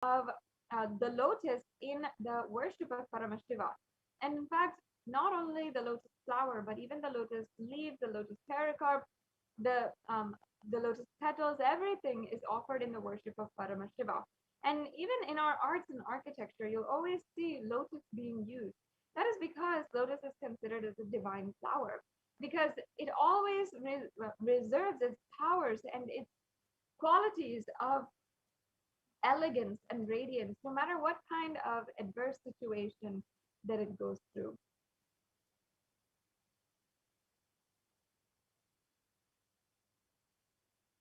of the lotus in the worship of Paramashiva. And in fact, not only the lotus flower, but even the lotus leaf, the lotus pericarp, the um, the lotus petals, everything is offered in the worship of Paramashiva. And even in our arts and architecture, you'll always see lotus being used. That is because lotus is considered as a divine flower, because it always reserves its powers and its qualities of elegance and radiance, no matter what kind of adverse situation that it goes through.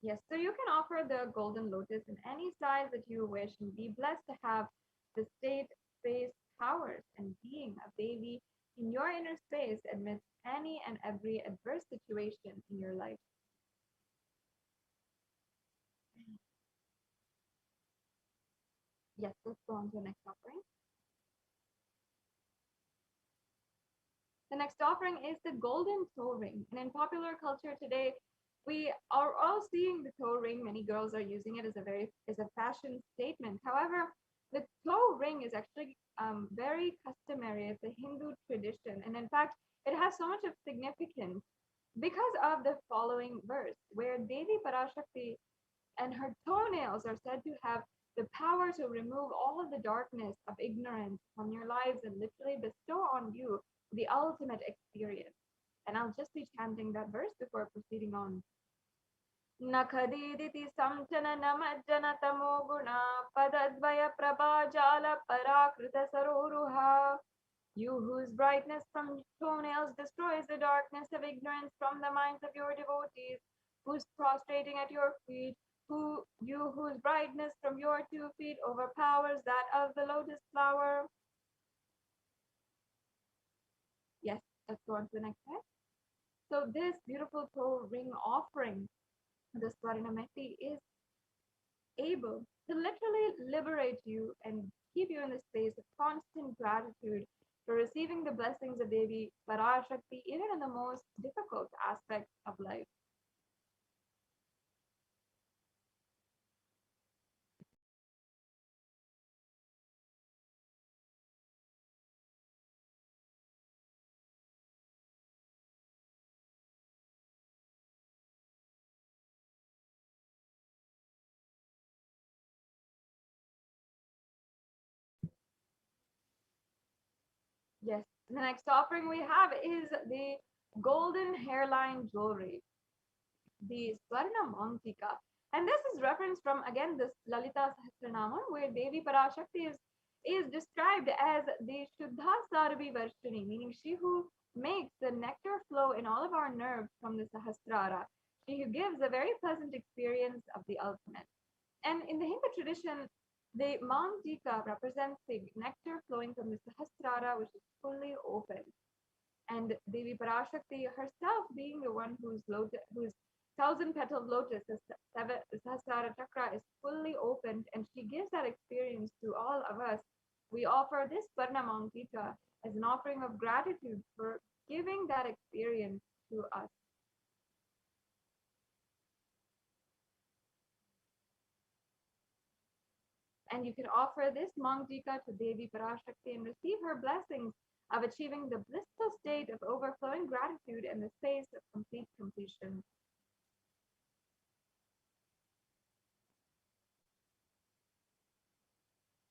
Yes, so you can offer the golden lotus in any size that you wish and be blessed to have the state, space, powers, and being a baby in your inner space amidst any and every adverse situation in your life. Yes, let's go on to the next offering. The next offering is the golden toe ring. And in popular culture today, we are all seeing the toe ring. Many girls are using it as a fashion statement. However, the toe ring is actually very customary. It's a Hindu tradition, and in fact, it has so much of significance because of the following verse, where Devi Parashakti and her toenails are said to have the power to remove all of the darkness of ignorance from your lives and literally bestow on you the ultimate experience. And I'll just be chanting that verse before proceeding on. Nakhadiditi samchana namajjana tamo guna padadvaya prabhajala parakrita saroruha. You whose brightness from toenails destroys the darkness of ignorance from the minds of your devotees, who's prostrating at your feet, you whose brightness from your 2 feet overpowers that of the lotus flower. Yes, let's go on to the next slide. So this beautiful toe ring offering, the Swarinameti, is able to literally liberate you and keep you in the space of constant gratitude for receiving the blessings of Devi Parashakti even in the most difficult aspects of life. Yes, the next offering we have is the golden hairline jewelry, the Swarna Mantika. And this is reference from again this Lalita Sahasranama, where Devi Parashakti is described as the Shuddha Sarvi Varshini, meaning she who makes the nectar flow in all of our nerves from the Sahasrara. She who gives a very pleasant experience of the ultimate. And in the Hindu tradition, the Mantika represents the nectar flowing from the Sahasrara, which is fully open. And Devi Parashakti herself being the one whose thousand petaled lotus, the Sahasrara chakra, is fully opened, and she gives that experience to all of us. We offer this Parnamankita as an offering of gratitude for giving that experience to us. And you can offer this Mangtika to Devi Parashakti and receive her blessings of achieving the blissful state of overflowing gratitude and the space of complete completion.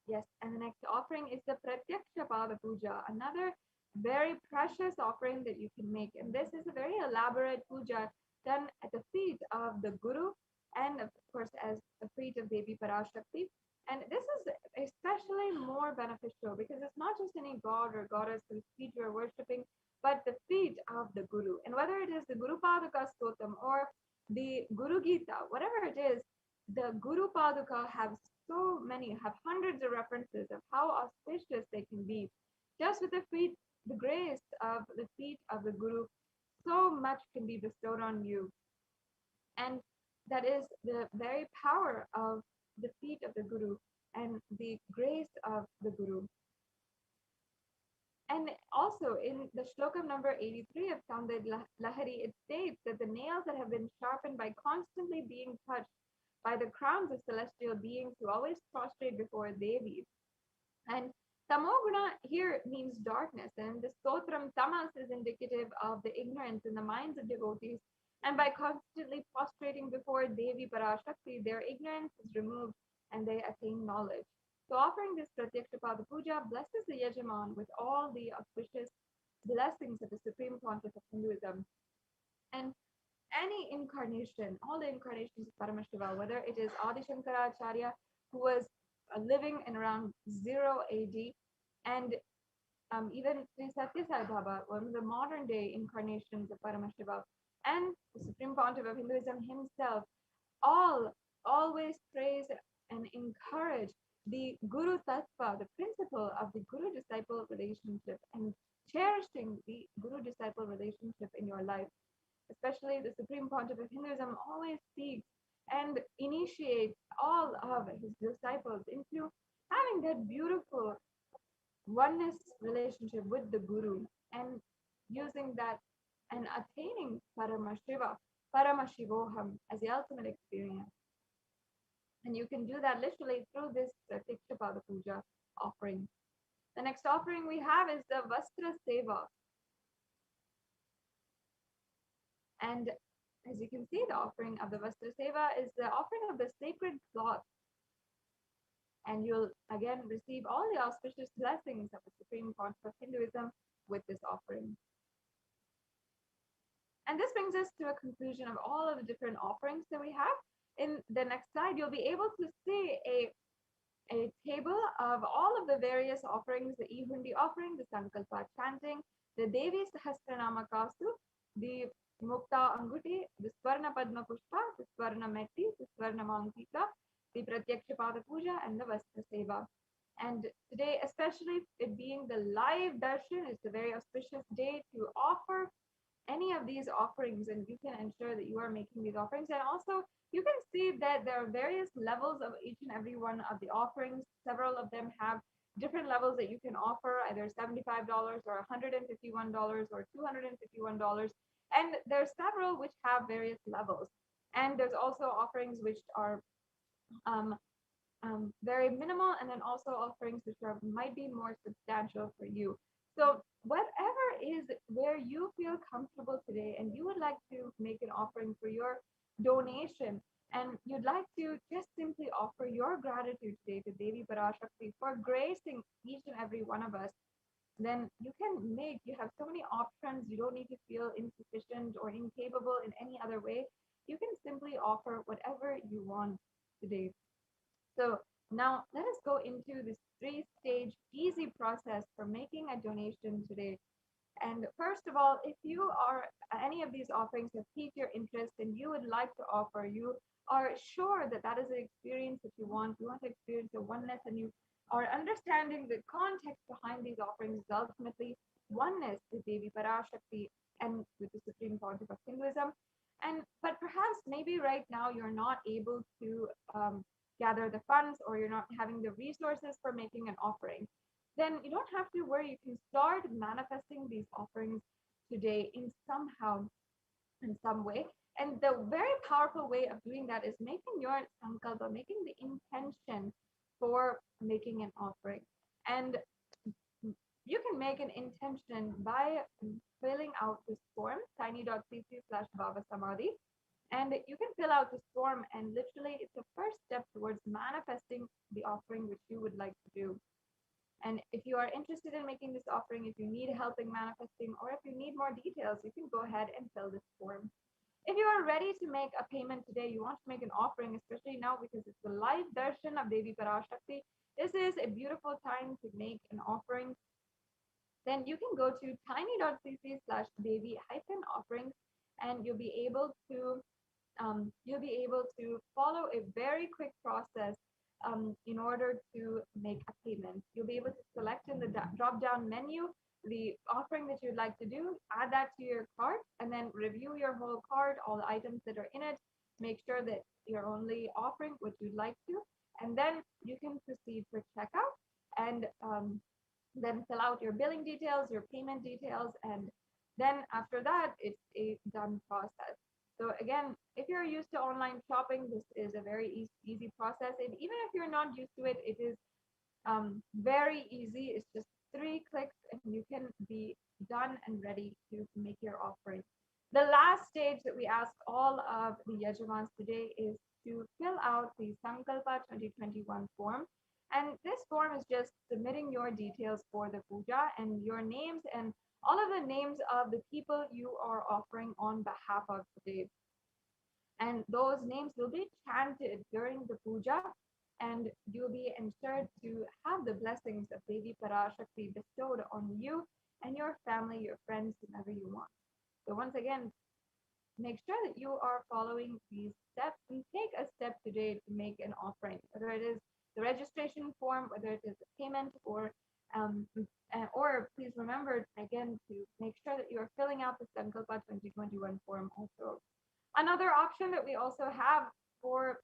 Yes, and the next offering is the Pratyaksha Pada Puja, another very precious offering that you can make. And this is a very elaborate puja done at the feet of the Guru and, of course, as the feet of Devi Parashakti. And this is especially more beneficial because it's not just any god or goddess whose feet you're worshipping, but the feet of the Guru. And whether it is the Guru Paduka Stotam or the Guru Gita, whatever it is, the Guru Paduka have hundreds of references of how auspicious they can be. Just with the grace of the feet of the Guru, so much can be bestowed on you. And that is the very power of the feet of the Guru and the grace of the Guru. And also in the shlokam number 83 of Kamded Lahari, it states that the nails that have been sharpened by constantly being touched by the crowns of celestial beings who always prostrate before Devi. And tamoguna here means darkness, and the stotram tamas is indicative of the ignorance in the minds of devotees. And by constantly prostrating before Devi Parashakti, their ignorance is removed and they attain knowledge. So offering this Pratyakshapada Puja blesses the Yajaman with all the auspicious blessings of the Supreme Pontiff of Hinduism. And any incarnation, all the incarnations of Paramashiva, whether it is Adi Shankaracharya, who was living in around 0 AD, and even Sri Satya Sai Baba, one of the modern day incarnations of Paramashiva, and the Supreme Pontiff of Hinduism himself, all always praise and encourage the Guru Tattva, the principle of the Guru disciple relationship, and cherishing the Guru disciple relationship in your life. Especially the Supreme Pontiff of Hinduism always seeks and initiates all of his disciples into having that beautiful oneness relationship with the Guru and using that and attaining Paramashivoham as the ultimate experience. And you can do that literally through this Tikshapada Puja offering. The next offering we have is the Vastra Seva. And as you can see, the offering of the Vastra Seva is the offering of the sacred cloth. And you'll again receive all the auspicious blessings of the Supreme Pontiff of Hinduism with this offering. And this brings us to a conclusion of all of the different offerings that we have. In the next slide, you'll be able to see a table of all of the various offerings, the Ihundi offering, the Sankalpa chanting, the Devi Sahasranama Kastu, the Mukta Anguti, the Swarna Padma Pushpa, the Swarna Metti, the Swarna Mankika, the Pratyakshapada Puja, and the Vastra Seva. And today, especially it being the live darshan, is a very auspicious day to offer any of these offerings, and you can ensure that you are making these offerings. And also, you can see that there are various levels of each and every one of the offerings. Several of them have different levels that you can offer, either $75 or $151 or $251. And there's several which have various levels. And there's also offerings which are very minimal, and then also offerings which are might be more substantial for you. So whatever is where you feel comfortable today and you would like to make an offering for your donation, and you'd like to just simply offer your gratitude today to Devi Parashakti for gracing each and every one of us, then you have so many options. You don't need to feel insufficient or incapable in any other way. You can simply offer whatever you want today. So now let us go into this 3-stage easy process for making a donation today. And first of all, if you are any of these offerings have piqued your interest and you would like to offer, you are sure that that is the experience that you want to experience the oneness, and you are understanding the context behind these offerings is ultimately oneness with Devi Parashakti and with the Supreme Pontiff of Hinduism. But perhaps maybe right now you're not able to gather the funds, or you're not having the resources for making an offering, then you don't have to worry. You can start manifesting these offerings today in some way. And the very powerful way of doing that is making your sankalpa, making the intention for making an offering. And you can make an intention by filling out this form, tiny.cc/BHAVASAMADHI. And you can fill out this form, and literally it's the first step towards manifesting the offering which you would like to do. And if you are interested in making this offering, if you need help in manifesting, or if you need more details, you can go ahead and fill this form. If you are ready to make a payment today, you want to make an offering, especially now because it's the live darshan of Devi Parashakti, this is a beautiful time to make an offering. Then you can go to tiny.cc/Devi-offerings, and you'll be able to follow a very quick process in order to make a payment. You'll be able to select in the drop-down menu the offering that you'd like to do, add that to your cart, and then review your whole cart, all the items that are in it, make sure that you're only offering what you'd like to, and then you can proceed for checkout, and then fill out your billing details, your payment details, and then after that, it's a done process. So again, if you're used to online shopping, this is a very easy process. And even if you're not used to it, it is very easy. It's just 3 clicks and you can be done and ready to make your offering. The last stage that we ask all of the Yajamans today is to fill out the Sankalpa 2021 form. And this form is just submitting your details for the puja and your names and all of the names of the people you are offering on behalf of today. And those names will be chanted during the puja, and you'll be ensured to have the blessings of Devi Parashakti bestowed on you and your family, your friends, whomever you want. So once again, make sure that you are following these steps and take a step today to make an offering, whether it is the registration form, whether it is a payment, or please remember again to make sure that you are filling out the Sankalpa 2021 form also. Another option that we also have for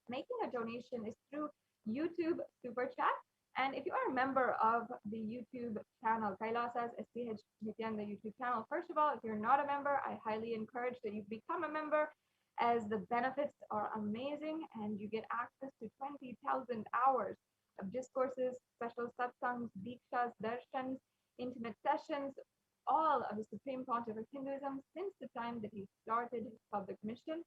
making a donation is through YouTube Super Chat. And if you are a member of the YouTube channel, Kailasa's HDH Nithyananda YouTube channel, first of all, if you're not a member, I highly encourage that you become a member, as the benefits are amazing and you get access to 20,000 hours of discourses, special satsangs, dikshas, darshans, intimate sessions, all of the Supreme Pontiff of Hinduism since the time that he started his public mission.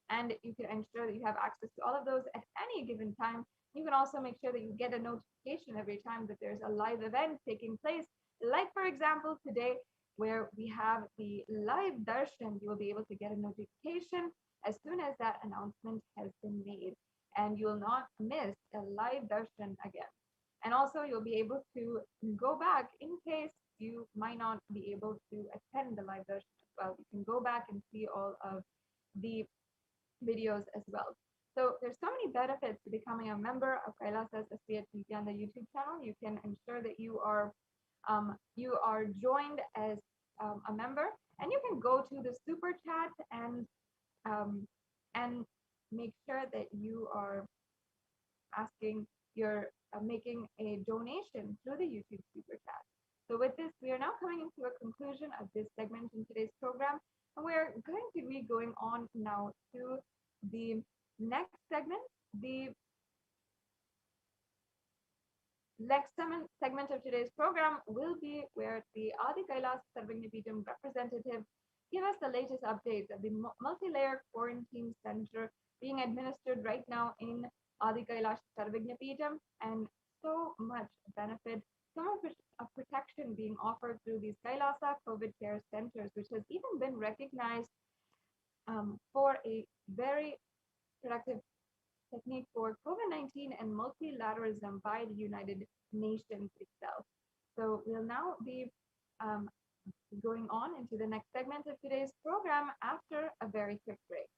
And you can ensure that you have access to all of those at any given time. You can also make sure that you get a notification every time that there's a live event taking place. Like, for example, today, where we have the live darshan, you will be able to get a notification as soon as that announcement has been made. And you will not miss a live darshan again. And also, you'll be able to go back in case you might not be able to attend the live darshan as well. You can go back and see all of the videos as well. So there's so many benefits to becoming a member of Kailasa's HDH Nithyananda YouTube channel. You can ensure that you are joined as a member, and you can go to the super chat and make sure that you are asking you're making a donation through the YouTube super chat. So with this, we are now coming into a conclusion of this segment in today's program, and we're going to be going on now to the next segment. The next segment of today's program will be where the Adi Kailasa Sarvagnapeetham representative give us the latest updates of the multi-layer quarantine center being administered right now in Adi Kailasa Sarvagnapeetham, and so much benefit, so much of protection being offered through these Kailasa COVID care centers, which has even been recognized for a very productive technique for COVID-19 and multilateralism by the United Nations itself. So we'll now be going on into the next segment of today's program after a very quick break.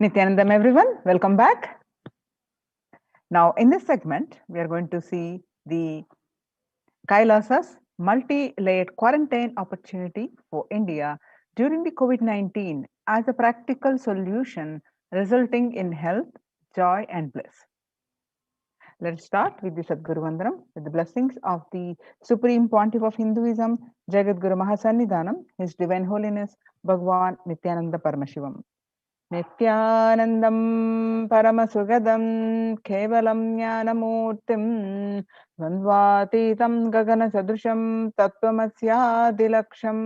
Nithyanandam, everyone, welcome back. Now, in this segment, we are going to see the Kailasa's multi-layered quarantine opportunity for India during the COVID-19 as a practical solution resulting in health, joy, and bliss. Let's start with the Sadguru Vandanam with the blessings of the Supreme Pontiff of Hinduism, Jagadguru Mahasannidhanam, His Divine Holiness, Bhagwan Nithyananda Paramashivam. Nithyanandam Paramasugadam Kevalam Jnanamurtim द्वन्द्वातीतं गगनसदृशं तत्त्वमस्यादिलक्ष्यम्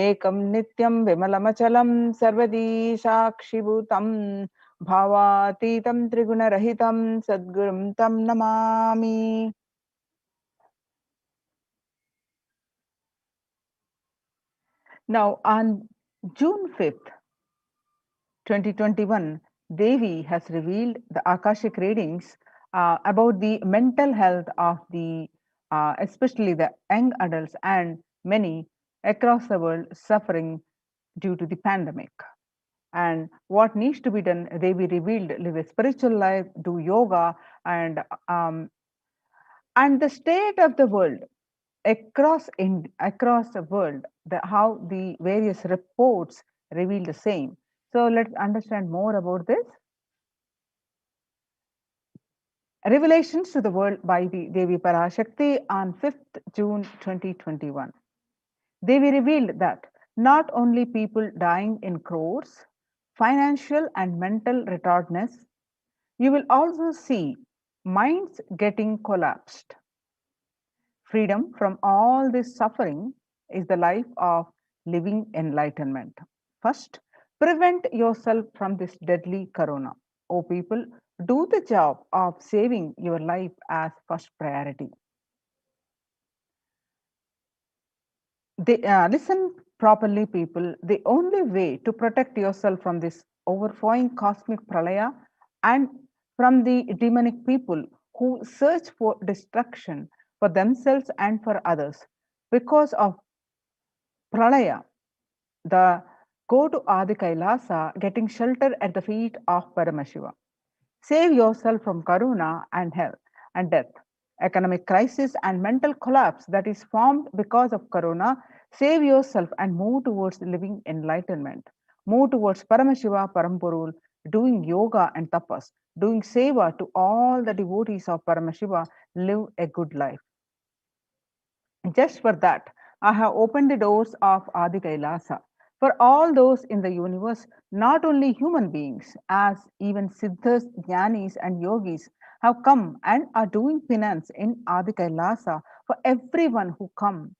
एकं नित्यं विमलमचलं सर्वदी साक्षिभूतं भावातीतं त्रिगुणरहितं सद्गुरुं तं Namami. Now on June 5th, 2021, Devi has revealed the Akashic readings about the mental health of the especially the young adults and many across the world suffering due to the pandemic. And what needs to be done, Devi revealed: live a spiritual life, do yoga, um, and the state of the world across the world, how the various reports reveal the same. So let's understand more about this. Revelations to the World by the Devi Parashakti on 5th June 2021. Devi revealed that not only people dying in crores, financial and mental retardedness, you will also see minds getting collapsed. Freedom from all this suffering is the life of living enlightenment. First, prevent yourself from this deadly corona. Oh, people, do the job of saving your life as first priority. Listen properly, people. The only way to protect yourself from this overflowing cosmic pralaya and from the demonic people who search for destruction for themselves and for others because of pralaya, the go to Adi Kailasa, getting shelter at the feet of Paramashiva. Save yourself from karuna and hell and death, economic crisis and mental collapse that is formed because of corona. Save yourself and move towards living enlightenment. Move towards Paramashiva Parampurul, doing yoga and tapas, doing seva to all the devotees of Paramashiva. Live a good life. Just for that, I have opened the doors of Adi Kailasa for all those in the universe, not only human beings, as even Siddhas, Jnanis, and Yogis have come and are doing penance in Adi Kailasa for everyone who come.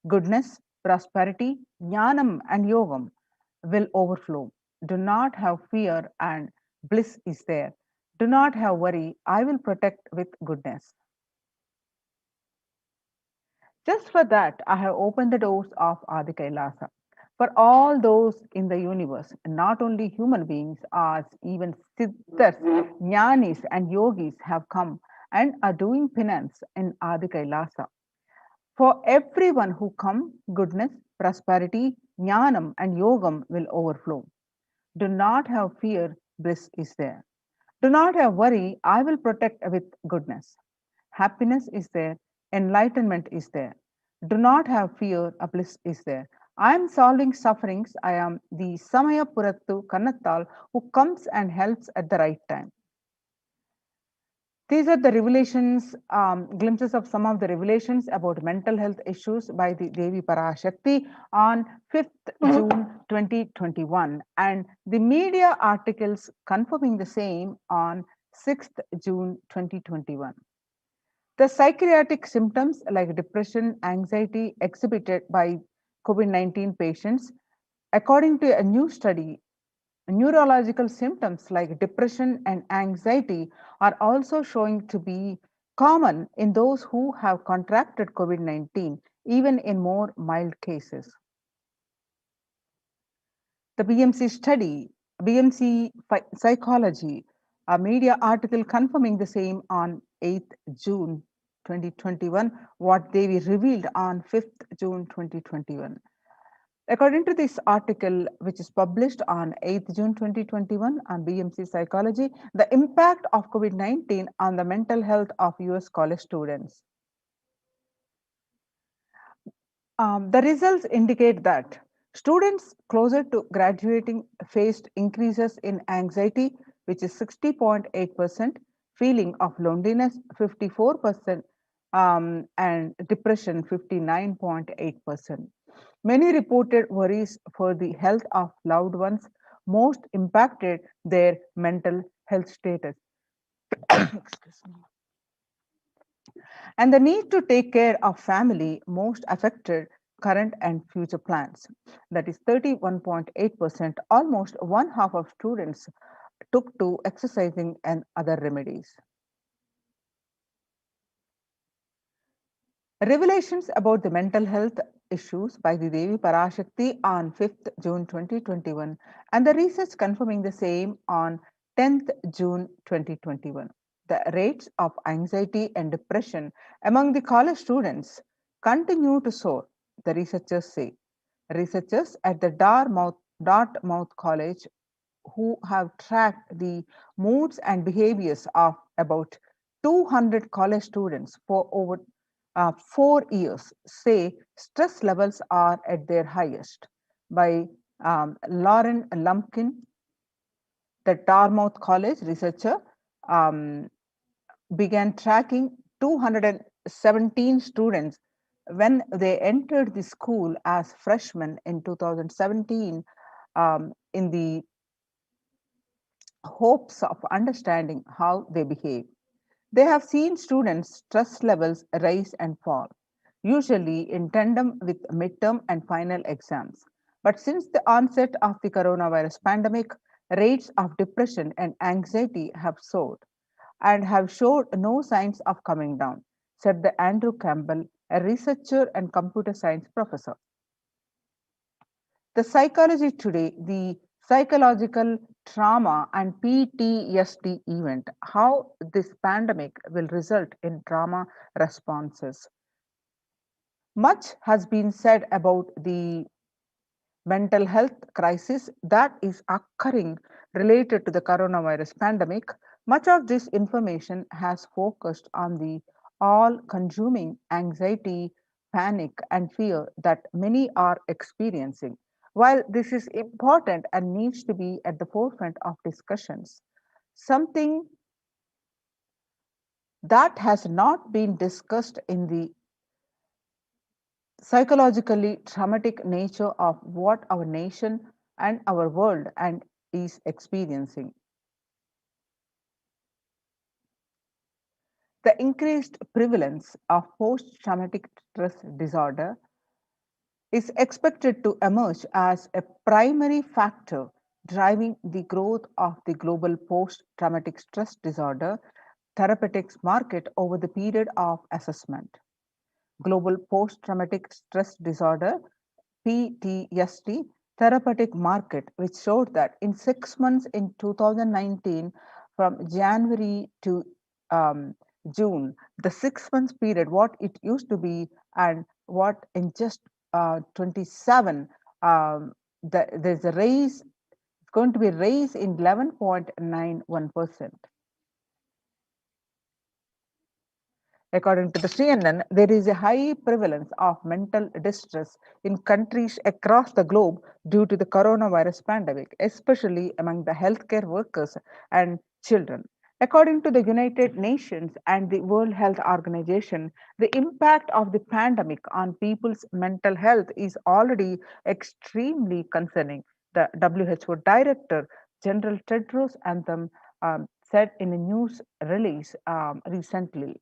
Goodness, prosperity, Jnanam, and Yogam will overflow. Do not have fear, and bliss is there. Do not have worry, I will protect with goodness. Just for that, I have opened the doors of Adi Kailasa. For all those in the universe, not only human beings, as even siddhas, jnanis, and yogis have come and are doing penance in Adi Kailasa. For everyone who come, goodness, prosperity, jnanam, and yogam will overflow. Do not have fear, bliss is there. Do not have worry, I will protect with goodness. Happiness is there, enlightenment is there. Do not have fear, a bliss is there. I am solving sufferings. I am the Samaya Purattu Kannattal who comes and helps at the right time. These are the revelations, glimpses of some of the revelations about mental health issues by the Devi Parashakti on 5th June 2021, and the media articles confirming the same on 6th June 2021. The psychiatric symptoms like depression, anxiety exhibited by COVID 19 patients, according to a new study, neurological symptoms like depression and anxiety are also showing to be common in those who have contracted COVID 19, even in more mild cases. The BMC study, BMC Psychology, a media article confirming the same on 8th June 2021, what they revealed on 5th June 2021. According to this article, which is published on 8th June 2021 on BMC Psychology, the impact of COVID 19 on the mental health of US college students. The results indicate that students closer to graduating faced increases in anxiety, which is 60.8%, feeling of loneliness 54%, and depression 59.8%. Many reported worries for the health of loved ones, most impacted their mental health status. Excuse me. and the need to take care of family most affected current and future plans. That is 31.8%, almost one half of students took to exercising and other remedies. Revelations about the mental health issues by the Devi Parashakti on 5th June 2021 and the research confirming the same on 10th June 2021. The rates of anxiety and depression among the college students continue to soar, the researchers say. Researchers at the Dartmouth College who have tracked the moods and behaviors of about 200 college students for over 4 years say stress levels are at their highest. By Lauren Lumpkin, the Dartmouth College researcher, um, began tracking 217 students when they entered the school as freshmen in 2017 in the hopes of understanding how they behave. They have seen students' stress levels rise and fall, usually in tandem with midterm and final exams. But since the onset of the coronavirus pandemic, rates of depression and anxiety have soared and have showed no signs of coming down, said the Andrew Campbell, a researcher and computer science professor. The psychology today, the psychological trauma and PTSD event, how this pandemic will result in trauma responses. Much has been said about the mental health crisis that is occurring related to the coronavirus pandemic. Much of this information has focused on the all consuming anxiety, panic, and fear that many are experiencing. While this is important and needs to be at the forefront of discussions, something that has not been discussed in the psychologically traumatic nature of what our nation and our world and is experiencing. The increased prevalence of post traumatic stress disorder is expected to emerge as a primary factor driving the growth of the global post traumatic stress disorder therapeutics market over the period of assessment. Global post traumatic stress disorder PTSD therapeutic market, which showed that in 6 months in 2019, from January to um, June, the 6 months period, what it used to be, and what in just 27, there's a raise, it's going to be a raise in 11.91%. According to the CNN, there is a high prevalence of mental distress in countries across the globe due to the coronavirus pandemic, especially among the healthcare workers and children. According to the United Nations and the World Health Organization, the impact of the pandemic on people's mental health is already extremely concerning. The WHO Director General Tedros Adhanom said in a news release recently.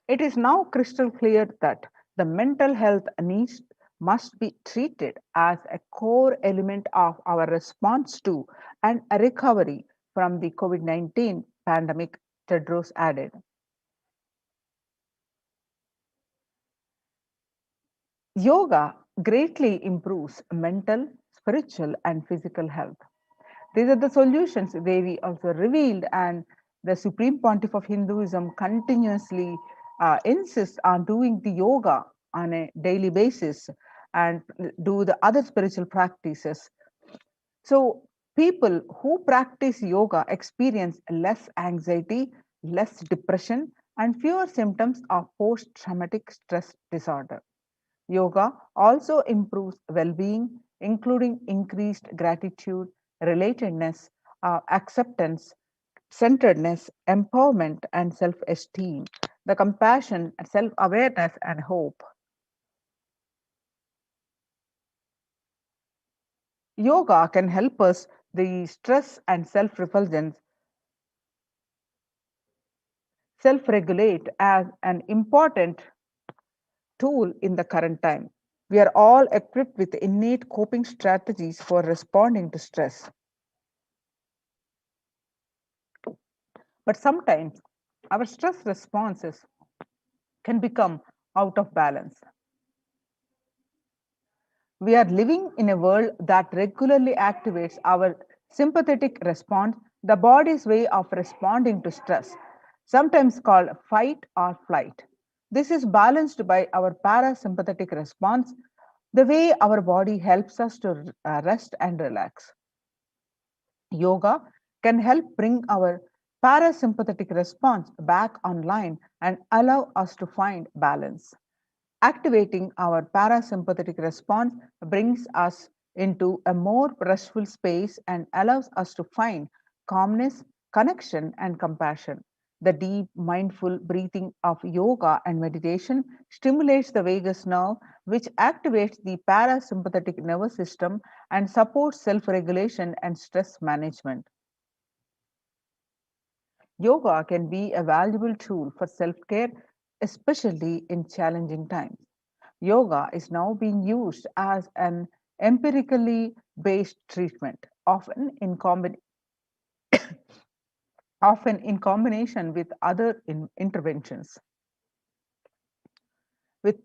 It is now crystal clear that the mental health needs must be treated as a core element of our response to and a recovery from the COVID-19 pandemic, Tedros added. Yoga greatly improves mental, spiritual, and physical health. These are the solutions Devi also revealed, and the Supreme Pontiff of Hinduism continuously insists on doing the yoga on a daily basis and do the other spiritual practices. So, people who practice yoga experience less anxiety, less depression, and fewer symptoms of post traumatic stress disorder. Yoga also improves well being, including increased gratitude, relatedness, acceptance, centeredness, empowerment, and self esteem, the compassion, self awareness, and hope. Yoga can help us The stress and self-regulate as an important tool in the current time. We are all equipped with innate coping strategies for responding to stress. But sometimes our stress responses can become out of balance. We are living in a world that regularly activates our sympathetic response, the body's way of responding to stress, sometimes called fight or flight. This is balanced by our parasympathetic response, the way our body helps us to rest and relax. Yoga can help bring our parasympathetic response back online and allow us to find balance. Activating our parasympathetic response brings us into a more restful space and allows us to find calmness, connection, and compassion. The deep, mindful breathing of yoga and meditation stimulates the vagus nerve, which activates the parasympathetic nervous system and supports self regulation and stress management. Yoga can be a valuable tool for self care, especially in challenging times. Yoga is now being used as an empirically based treatment, often in combination with other interventions, with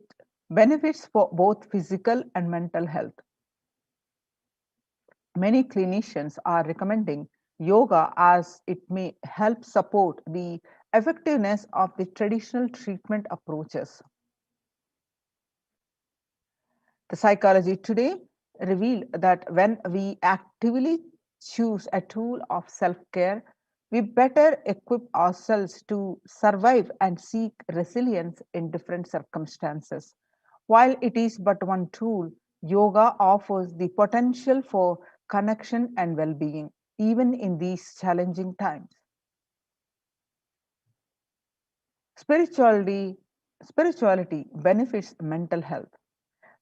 benefits for both physical and mental health. Many clinicians are recommending yoga as it may help support the effectiveness of the traditional treatment approaches. The psychology today revealed that when we actively choose a tool of self care, we better equip ourselves to survive and seek resilience in different circumstances. While it is but one tool, yoga offers the potential for connection and well being, even in these challenging times. Spirituality, spirituality benefits mental health.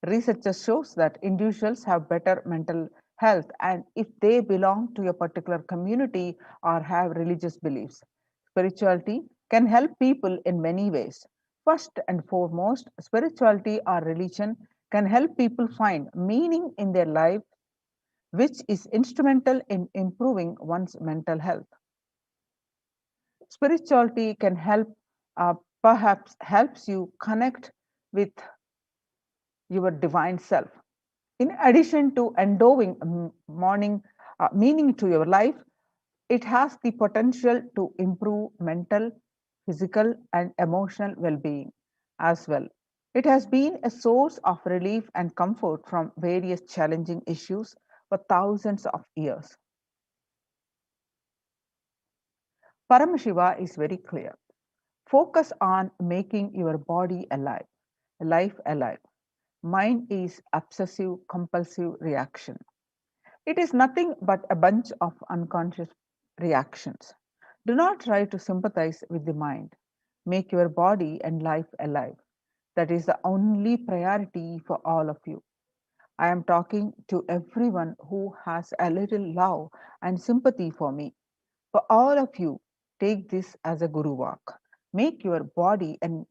Research shows that individuals have better mental health and if they belong to a particular community or have religious beliefs. Spirituality can help people in many ways. First and foremost, spirituality or religion can help people find meaning in their life, which is instrumental in improving one's mental health. Spirituality can perhaps helps you connect with your divine self. In addition to endowing meaning to your life, it has the potential to improve mental, physical, and emotional well being as well. It has been a source of relief and comfort from various challenging issues for thousands of years. Paramashiva is very clear. Focus on making your body alive, life alive. Mind is obsessive compulsive reaction. It is nothing but a bunch of unconscious reactions. Do not try to sympathize with the mind. Make your body and life alive. That is the only priority for all of you. I am talking to everyone who has a little love and sympathy for me. For all of you, take this as a guru walk. Make your body and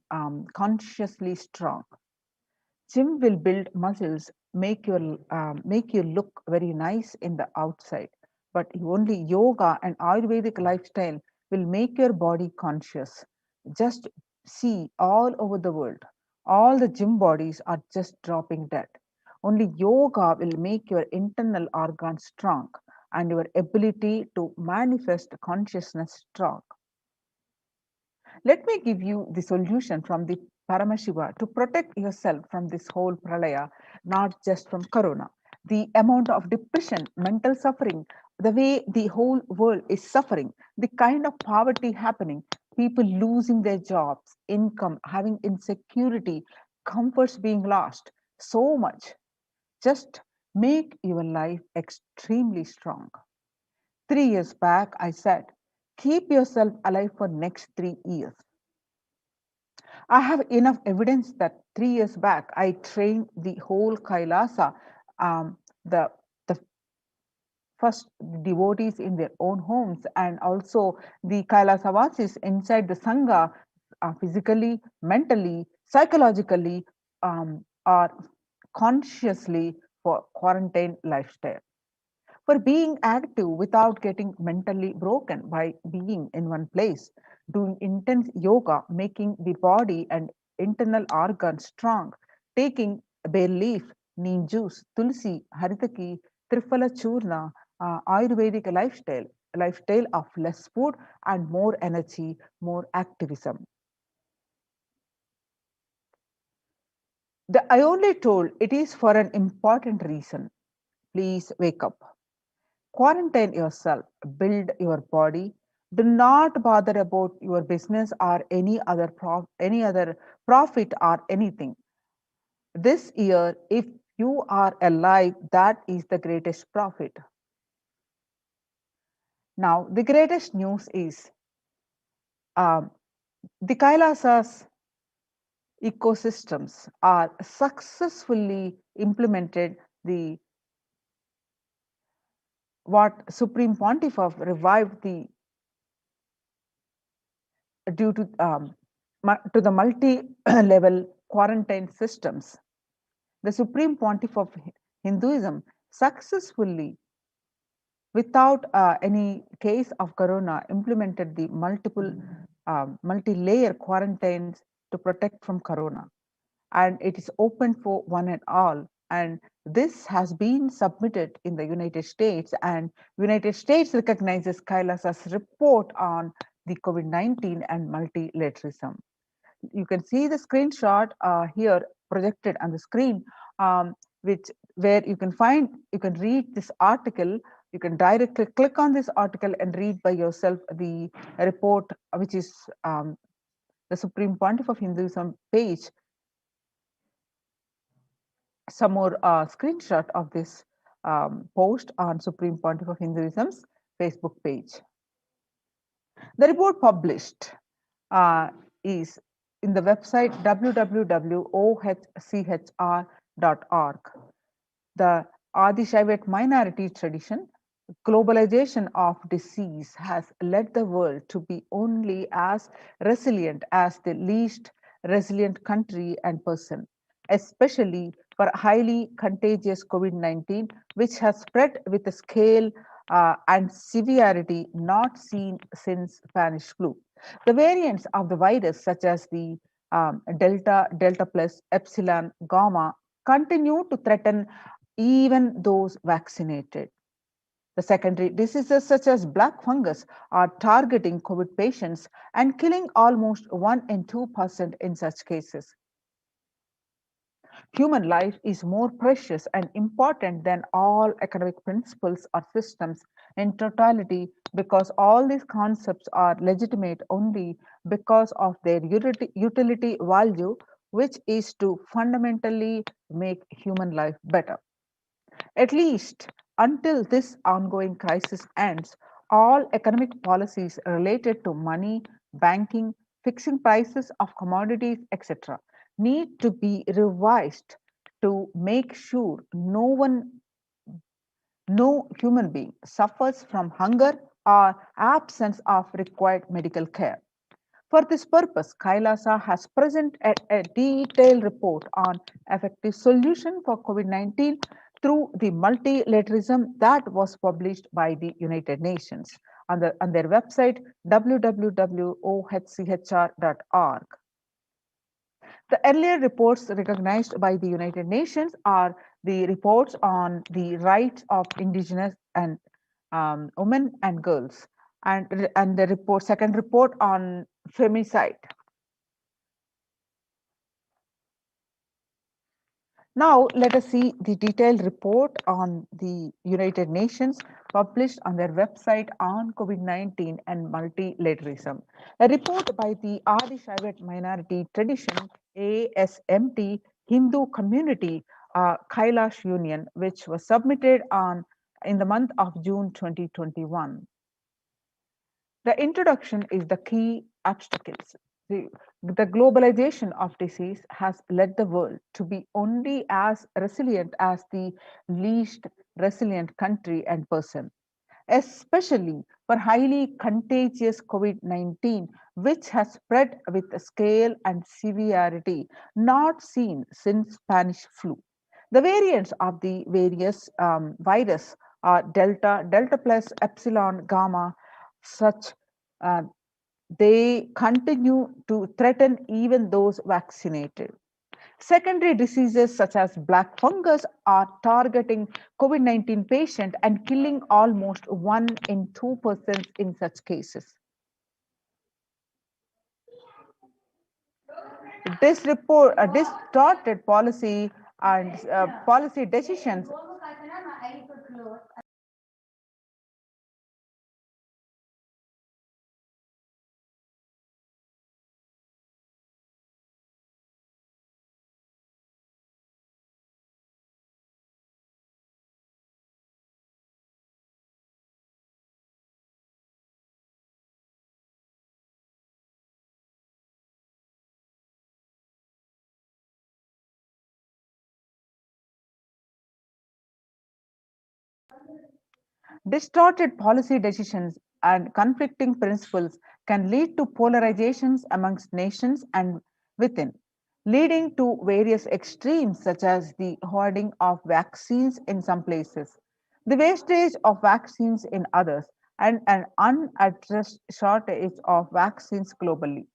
consciously strong. Gym will build muscles, make you look very nice in the outside, but only yoga and Ayurvedic lifestyle will make your body conscious. Just see all over the world, all the gym bodies are just dropping dead. Only yoga will make your internal organs strong and your ability to manifest consciousness strong. Let me give you the solution from the Paramashiva to protect yourself from this whole pralaya, not just from corona. The amount of depression, mental suffering, the way the whole world is suffering, the kind of poverty happening, people losing their jobs, income, having insecurity, comforts being lost, so much. Just make your life extremely strong. 3 years back, I said, keep yourself alive for next 3 years. I have enough evidence that 3 years back I trained the whole Kailasa, um, the the first the devotees in their own homes and also the Kailasavasis inside the Sangha, physically, mentally, psychologically, or consciously for quarantine lifestyle, for being active without getting mentally broken by being in one place, doing intense yoga, making the body and internal organs strong, taking bay leaf, neem juice, tulsi, haritaki, triphala churna, Ayurvedic lifestyle of less food and more energy, more activism. I only told it is for an important reason. Please wake up. Quarantine yourself, build your body. Do not bother about your business or any other profit or anything. This year, if you are alive, that is the greatest profit. Now, the greatest news is um, the Kailasas ecosystems are successfully implemented the what Supreme Pontiff of revived the due to the multi-level quarantine systems. The Supreme Pontiff of Hinduism successfully, without any case of corona, implemented the multi-layer quarantines to protect from corona, and it is open for one and all. And this has been submitted in the United States, and United States recognizes Kailasa's report on the COVID-19 and multilateralism. You can see the screenshot here projected on the screen, which where you can read this article. You can directly click on this article and read by yourself the report, which is the Supreme Pontiff of Hinduism page. Some more screenshot of this post on Supreme Pontiff of Hinduism's Facebook page. The report published is in the website www.ohchr.org. The Adi-Shaivite minority tradition, globalization of disease has led the world to be only as resilient as the least resilient country and person, especially for highly contagious COVID-19, which has spread with a scale and severity not seen since Spanish flu. The variants of the virus, such as the Delta, Delta plus, Epsilon, Gamma, continue to threaten even those vaccinated. The secondary diseases such as black fungus are targeting COVID patients and killing almost 1 in 2% in such cases. Human life is more precious and important than all economic principles or systems in totality, because all these concepts are legitimate only because of their utility value, which is to fundamentally make human life better. At least until this ongoing crisis ends, all economic policies related to money, banking, fixing prices of commodities, etc., need to be revised to make sure no human being suffers from hunger or absence of required medical care. For this purpose, Kailasa has presented a detailed report on effective solution for COVID-19 through the multilateralism that was published by the United Nations on their website www.ohchr.org. The earlier reports recognized by the United Nations are the reports on the rights of indigenous and women and girls, and the second report on femicide. Now, let us see the detailed report on the United Nations published on their website on COVID-19 and multilateralism. A report by the Adi Shaivite Minority Tradition, ASMT, Hindu Community, Kailash Union, which was submitted in the month of June 2021. The introduction is the key obstacles. The globalization of disease has led the world to be only as resilient as the least resilient country and person, especially for highly contagious COVID-19, which has spread with a scale and severity not seen since Spanish flu. The variants of the various virus are Delta, Delta plus, Epsilon, Gamma, such uh, they continue to threaten even those vaccinated. Secondary diseases such as black fungus are targeting COVID-19 patients and killing almost 1 in 2% in such cases. Distorted policy and policy decisions Distorted policy decisions and conflicting principles can lead to polarizations amongst nations and within, leading to various extremes such as the hoarding of vaccines in some places, the wastage of vaccines in others, and an unaddressed shortage of vaccines globally.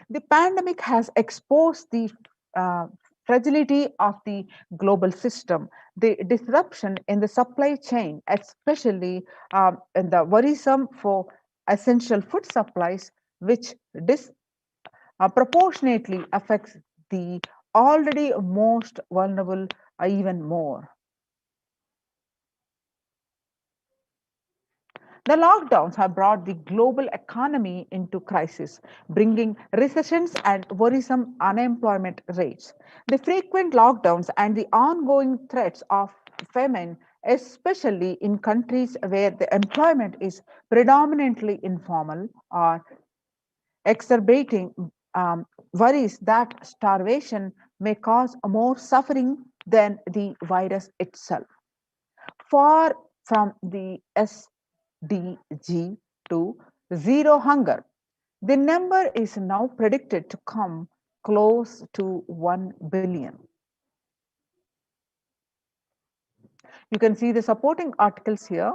The pandemic has exposed the uh, fragility of the global system, the disruption in the supply chain, especially in the worrisome for essential food supplies, which proportionately affects the already most vulnerable even more. The lockdowns have brought the global economy into crisis, bringing recessions and worrisome unemployment rates. The frequent lockdowns and the ongoing threats of famine, especially in countries where the employment is predominantly informal, are exacerbating worries that starvation may cause more suffering than the virus itself. Far from the SDG to zero hunger, the number is now predicted to come close to 1 billion. You can see the supporting articles here,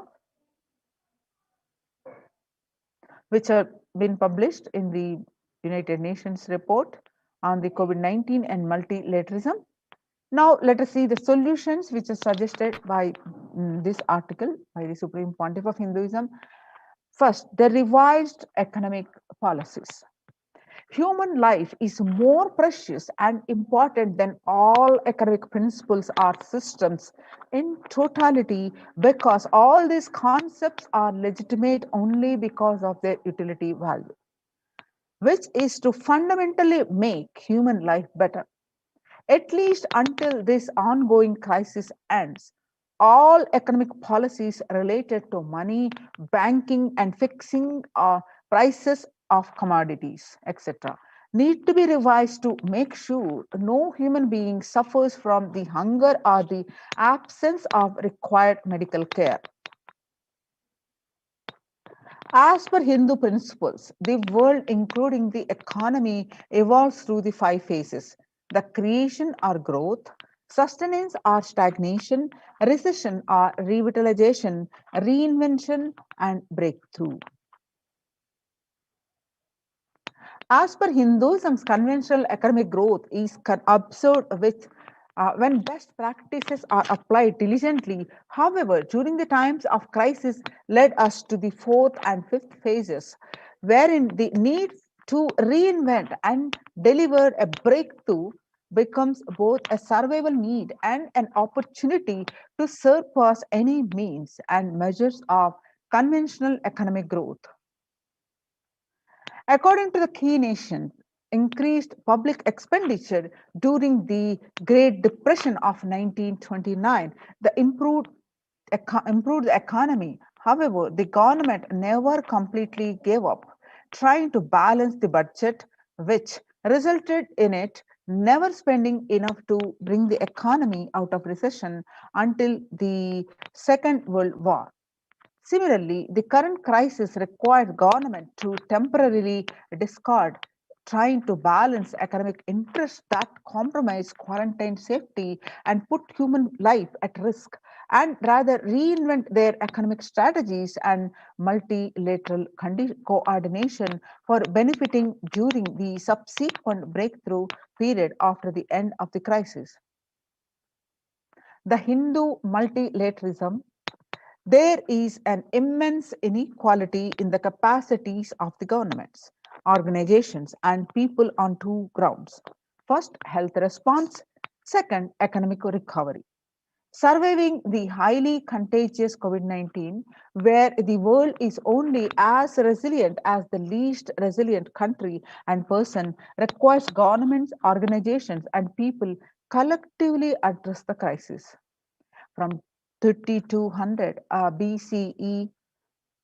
which have been published in the United Nations report on the COVID-19 and multilateralism. Now, let us see the solutions which are suggested by this article by the Supreme Pontiff of Hinduism. First, the revised economic policies. Human life is more precious and important than all economic principles or systems in totality because all these concepts are legitimate only because of their utility value, which is to fundamentally make human life better. At least until this ongoing crisis ends, all economic policies related to money, banking, and fixing prices of commodities, etc., need to be revised to make sure no human being suffers from the hunger or the absence of required medical care. As per Hindu principles, the world, including the economy, evolves through the 5 phases: the creation or growth, sustenance or stagnation, recession or revitalization, reinvention, and breakthrough. As per Hinduism's conventional economic growth is observed with when best practices are applied diligently. However, during the times of crisis led us to the fourth and fifth phases, wherein the need to reinvent and deliver a breakthrough becomes both a survival need and an opportunity to surpass any means and measures of conventional economic growth. According to the key nations, increased public expenditure during the Great Depression of 1929, improved the economy. However, the government never completely gave up trying to balance the budget, which resulted in it never spending enough to bring the economy out of recession until the Second World War. Similarly, the current crisis requires government to temporarily discard trying to balance economic interests that compromise quarantine safety and put human life at risk, and rather reinvent their economic strategies and multilateral coordination for benefiting during the subsequent breakthrough period after the end of the crisis. The Hindu multilateralism, there is an immense inequality in the capacities of the governments, organizations, and people on two grounds. First, health response. Second, economic recovery. Surviving the highly contagious COVID 19, where the world is only as resilient as the least resilient country and person, requires governments, organizations, and people collectively address the crisis. From 3200 BCE,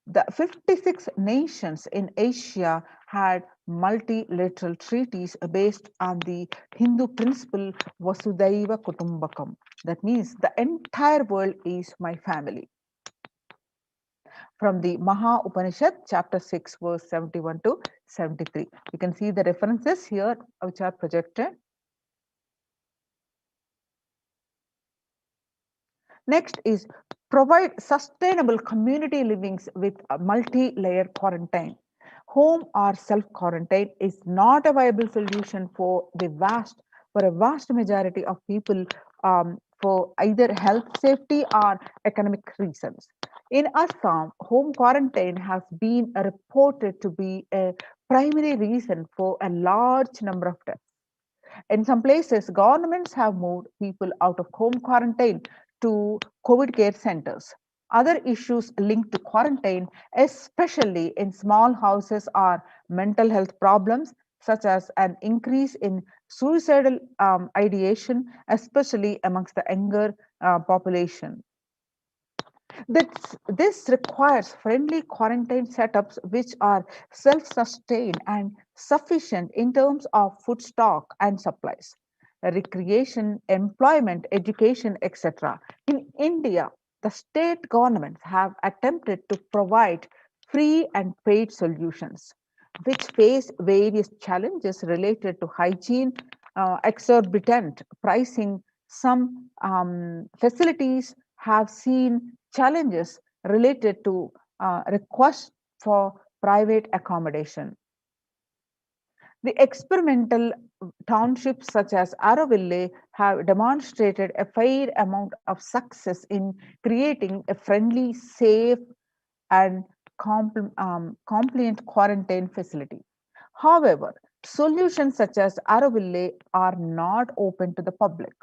the 56 nations in Asia had multilateral treaties based on the Hindu principle Vasudhaiva Kutumbakam. That means the entire world is my family. From the Maha Upanishad, chapter 6, verse 71 to 73. You can see the references here which are projected. Next is provide sustainable community livings with a multi-layer quarantine. Home or self-quarantine is not a viable solution for a vast majority of people, for either health, safety, or economic reasons. In Assam, home quarantine has been reported to be a primary reason for a large number of deaths. In some places, governments have moved people out of home quarantine to COVID care centers. Other issues linked to quarantine, especially in small houses, are mental health problems, such as an increase in suicidal ideation, especially amongst the younger population. This requires friendly quarantine setups which are self sustained and sufficient in terms of food stock and supplies, recreation, employment, education, etc. In India, the state governments have attempted to provide free and paid solutions, which face various challenges related to hygiene, exorbitant pricing. Some facilities have seen challenges related to requests for private accommodation. The experimental townships such as Araville have demonstrated a fair amount of success in creating a friendly, safe, and compliant quarantine facility. However, solutions such as Araville are not open to the public.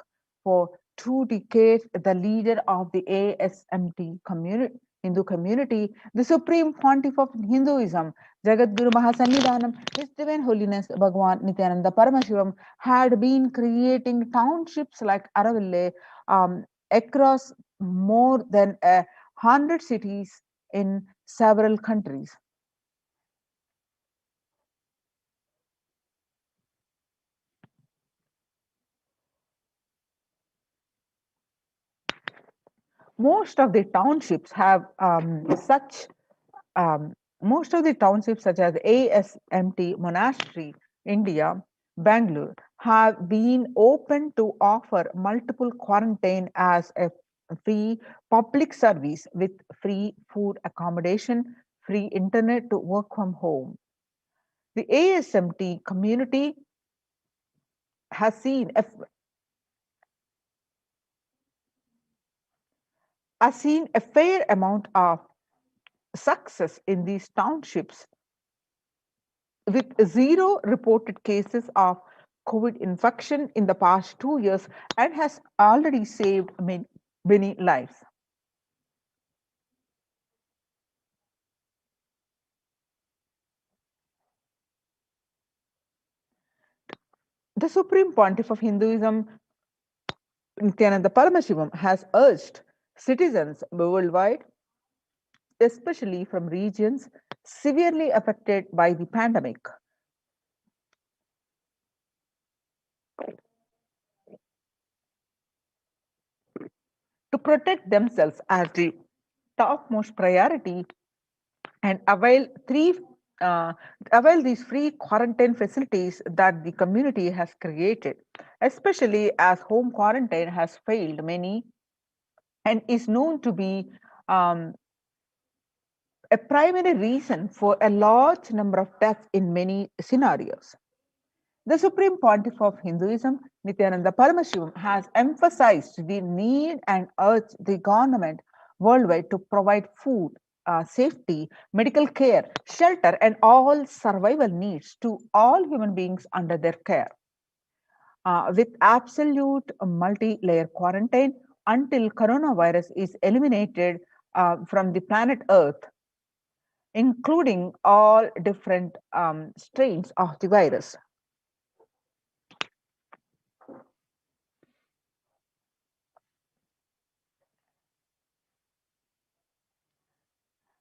For 2 decades, the leader of the ASMT community, Hindu community, the supreme pontiff of Hinduism, Jagadguru Mahasannidhanam, His Divine Holiness Bhagwan Nithyananda Paramashivam, had been creating townships like Araville across more than 100 cities in several countries. Most of the townships have um, most of the townships such as ASMT Monastery, India, Bangalore, have been open to offer multiple quarantine as a free public service with free food accommodation, free internet to work from home. The ASMT community has seen a fair amount of success in these townships with zero reported cases of COVID infection in the past 2 years and has already saved many lives. The Supreme Pontiff of Hinduism, Nithyananda Paramashivam, has urged citizens worldwide, especially from regions severely affected by the pandemic, to protect themselves as the topmost priority and uh, avail these free quarantine facilities that the community has created, especially as home quarantine has failed many and is known to be um, a primary reason for a large number of deaths in many scenarios. The Supreme Pontiff of Hinduism, Nithyananda Paramashivam, has emphasized the need and urged the government worldwide to provide food, safety, medical care, shelter, and all survival needs to all human beings under their care. With absolute multi-layer quarantine until coronavirus is eliminated from the planet Earth, including all different strains of the virus.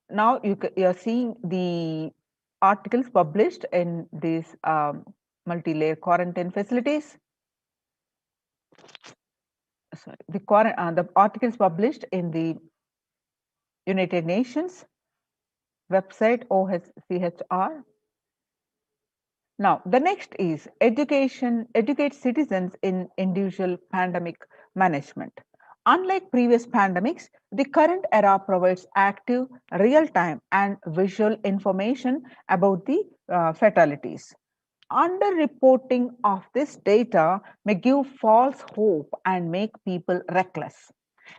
Now you are seeing the articles published in these multi-layer quarantine facilities. Sorry, the articles published in the United Nations website OHCHR. Now, the next is educate citizens in individual pandemic management. Unlike previous pandemics, the current era provides active, real-time, and visual information about the fatalities. Underreporting of this data may give false hope and make people reckless.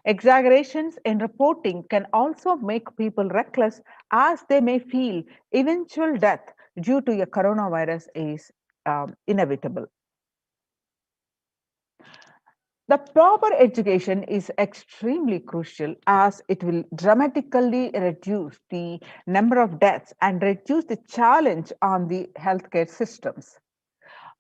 Exaggerations in reporting can also make people reckless as they may feel eventual death due to a coronavirus is inevitable. The proper education is extremely crucial as it will dramatically reduce the number of deaths and reduce the challenge on the healthcare systems.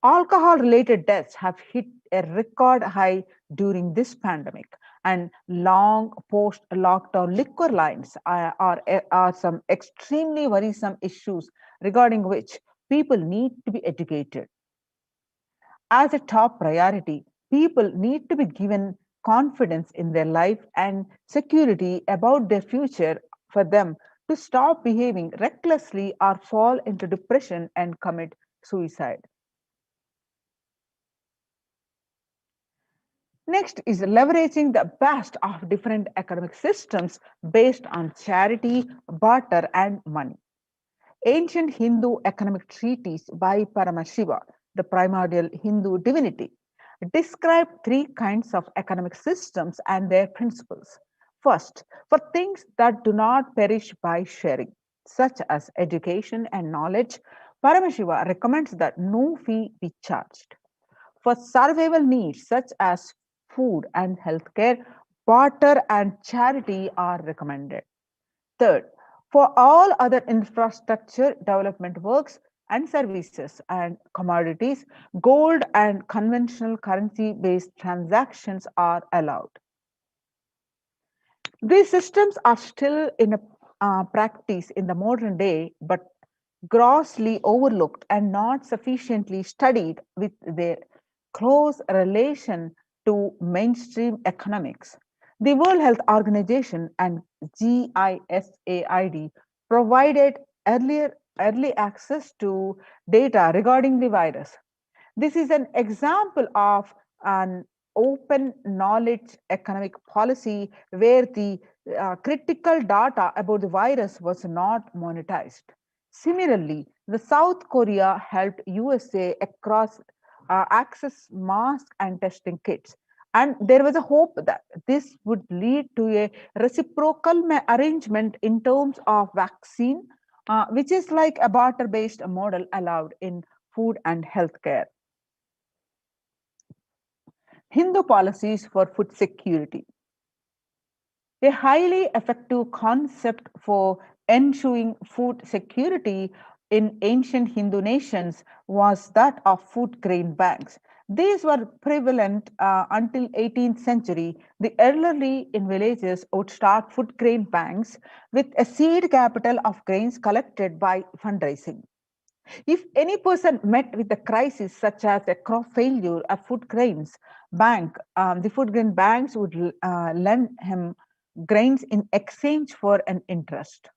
Alcohol related deaths have hit a record high during this pandemic, and long post lockdown liquor lines are some extremely worrisome issues regarding which people need to be educated. As a top priority, people need to be given confidence in their life and security about their future for them to stop behaving recklessly or fall into depression and commit suicide. Next is leveraging the best of different economic systems based on charity, barter, and money. Ancient Hindu economic treatise by Paramashiva, the primordial Hindu divinity, describe three kinds of economic systems and their principles. First, for things that do not perish by sharing, such as education and knowledge, Paramashiva recommends that no fee be charged. For survival needs such as food and healthcare, barter and charity are recommended. Third, for all other infrastructure development works and services and commodities, gold and conventional currency based transactions are allowed. These systems are still in a practice in the modern day, but grossly overlooked and not sufficiently studied with their close relation to mainstream economics. The World Health Organization and GISAID provided early access to data regarding the virus. This is an example of an open knowledge economic policy where the critical data about the virus was not monetized. Similarly, the South Korea helped USA across access masks and testing kits. And there was a hope that this would lead to a reciprocal arrangement in terms of vaccine, which is like a barter based model allowed in food and healthcare. Hindu policies for food security. A highly effective concept for ensuring food security in ancient Hindu nations was that of food grain banks. These were prevalent until 18th century. The elderly in villages would start food grain banks with a seed capital of grains collected by fundraising. If any person met with a crisis such as a crop failure, a food grains bank, the food grain banks would lend him grains in exchange for an interest.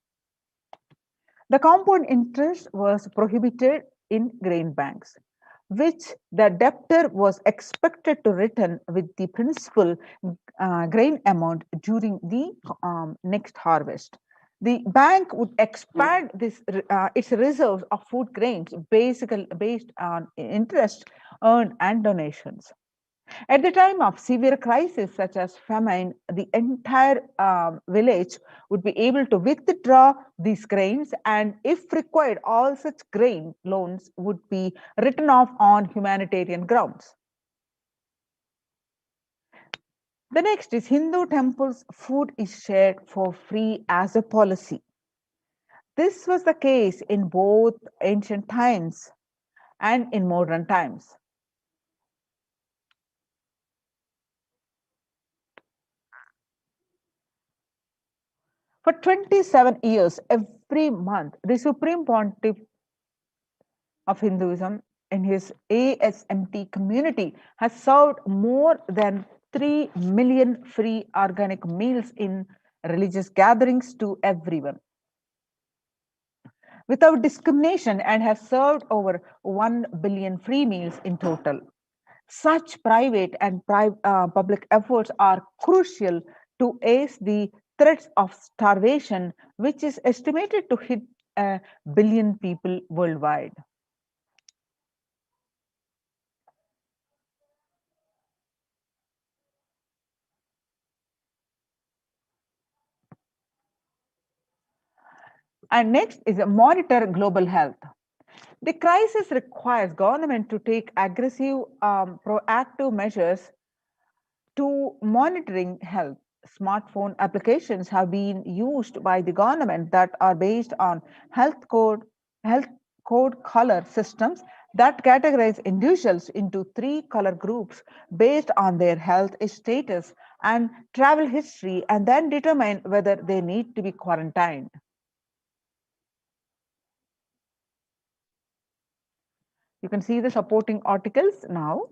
The compound interest was prohibited in grain banks, which the debtor was expected to return with the principal grain amount during the next harvest. The bank would expand its reserves of food grains basically based on interest earned and donations. At the time of severe crisis such as famine, the entire village would be able to withdraw these grains, and if required, all such grain loans would be written off on humanitarian grounds. The next is Hindu temples, food is shared for free as a policy. This was the case in both ancient times and in modern times. For 27 years, every month, the Supreme Pontiff of Hinduism in his ASMT community has served more than 3 million free organic meals in religious gatherings to everyone without discrimination and has served over 1 billion free meals in total. Such private and public efforts are crucial to ace the threats of starvation, which is estimated to hit a billion people worldwide. And next is monitor global health. The crisis requires government to take aggressive, proactive measures to monitoring health. Smartphone applications have been used by the government that are based on health code color systems that categorize individuals into three color groups based on their health status and travel history, and then determine whether they need to be quarantined. You can see the supporting articles now.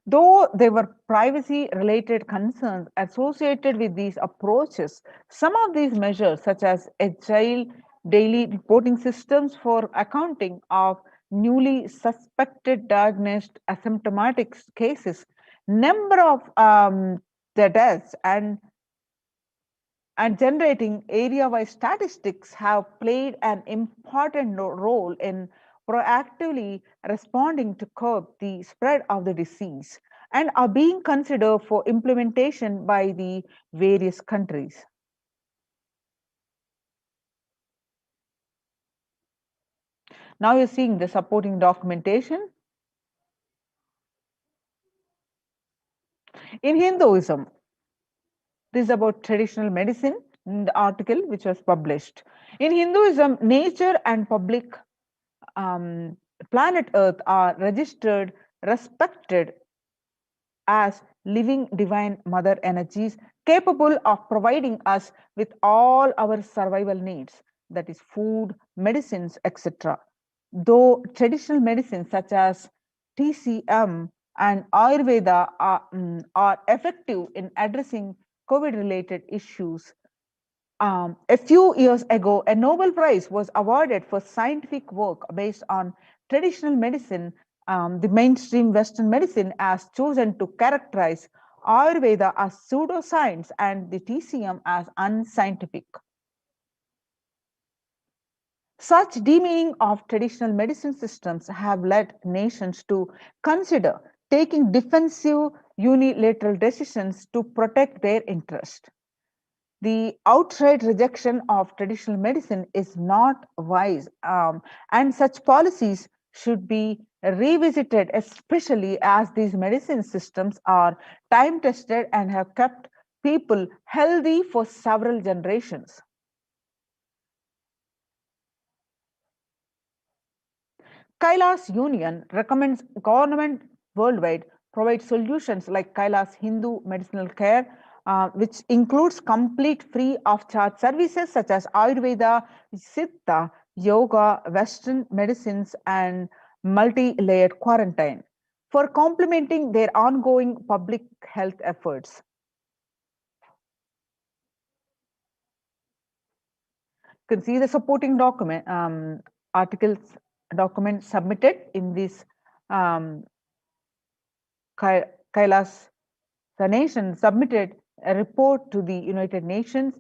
Though there were privacy related concerns associated with these approaches, some of these measures, such as agile daily reporting systems for accounting of newly suspected diagnosed asymptomatic cases, number of the deaths, and generating area-wide statistics have played an important role in proactively responding to curb the spread of the disease and are being considered for implementation by the various countries. Now you're seeing the supporting documentation. In Hinduism, this is about traditional medicine, the article which was published. In Hinduism, nature and public um, planet Earth are registered, respected as living divine mother energies capable of providing us with all our survival needs, that is, food, medicines, etc. Though traditional medicines such as TCM and Ayurveda are effective in addressing COVID related issues, a few years ago, a Nobel Prize was awarded for scientific work based on traditional medicine. The mainstream Western medicine has chosen to characterize Ayurveda as pseudoscience and the TCM as unscientific. Such demeaning of traditional medicine systems have led nations to consider taking defensive unilateral decisions to protect their interest. The outright rejection of traditional medicine is not wise, and such policies should be revisited, especially as these medicine systems are time tested and have kept people healthy for several generations. Kailas Union recommends government worldwide provide solutions like Kailas Hindu medicinal care which includes complete free of charge services such as Ayurveda, Siddha, yoga, Western medicines, and multi layered quarantine for complementing their ongoing public health efforts. You can see the supporting document articles document submitted in this um, Kailas. The nation submitted a report to the United Nations,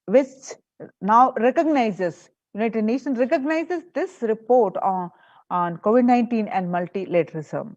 which now recognizes United Nations recognizes this report on COVID-19 and multilateralism.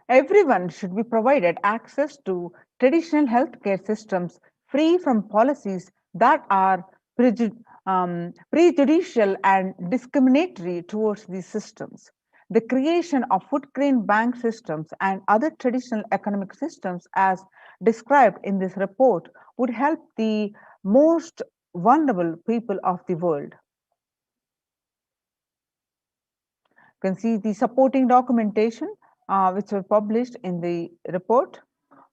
Everyone should be provided access to traditional healthcare systems free from policies that are prejudicial and discriminatory towards these systems. The creation of food grain bank systems and other traditional economic systems, as described in this report, would help the most vulnerable people of the world. You can see the supporting documentation which were published in the report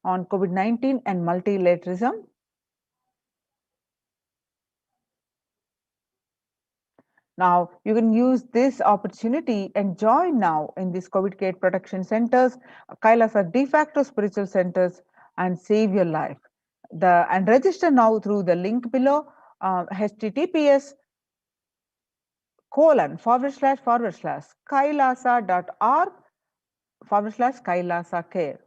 on COVID-19 and multilateralism. Now, you can use this opportunity and join now in these COVID care protection centers, Kailasa de facto spiritual centers, and save your life. And register now through the link below, https :// kailasa.org / Kailasa care.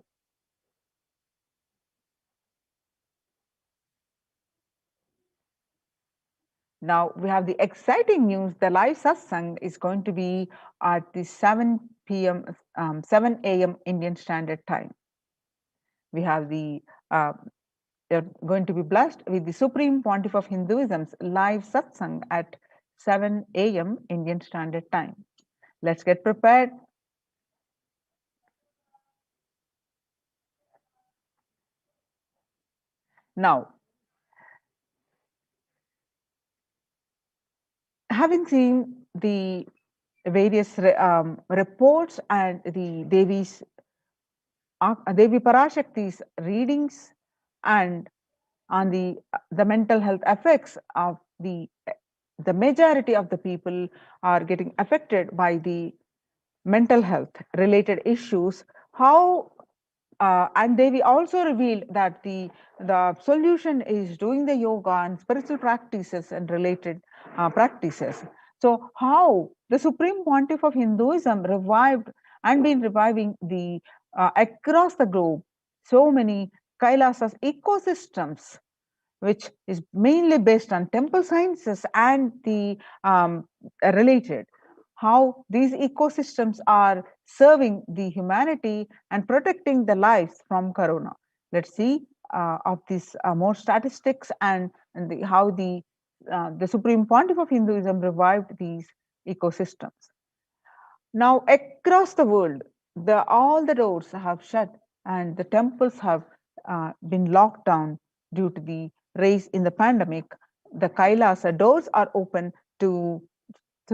Now we have the exciting news. The live satsang is going to be at the 7 p.m. 7 a.m. Indian Standard Time. We have the you're going to be blessed with the Supreme Pontiff of Hinduism's live satsang at 7 a.m. Indian Standard Time. Let's get prepared. Now, having seen the various reports and the Devi Parashakti's readings and on the mental health effects of the majority of the people are getting affected by the mental health related issues, how and they also revealed that the solution is doing the yoga and spiritual practices and related practices. So how the Supreme Pontiff of Hinduism revived and been reviving the across the globe so many Kailasas ecosystems, which is mainly based on temple sciences and the related, how these ecosystems are serving the humanity and protecting the lives from corona. Let's see of these more statistics and how the Supreme Pontiff of Hinduism revived these ecosystems. Now across the world, all the doors have shut and the temples have been locked down due to the rise in the pandemic, the Kailasa doors are open to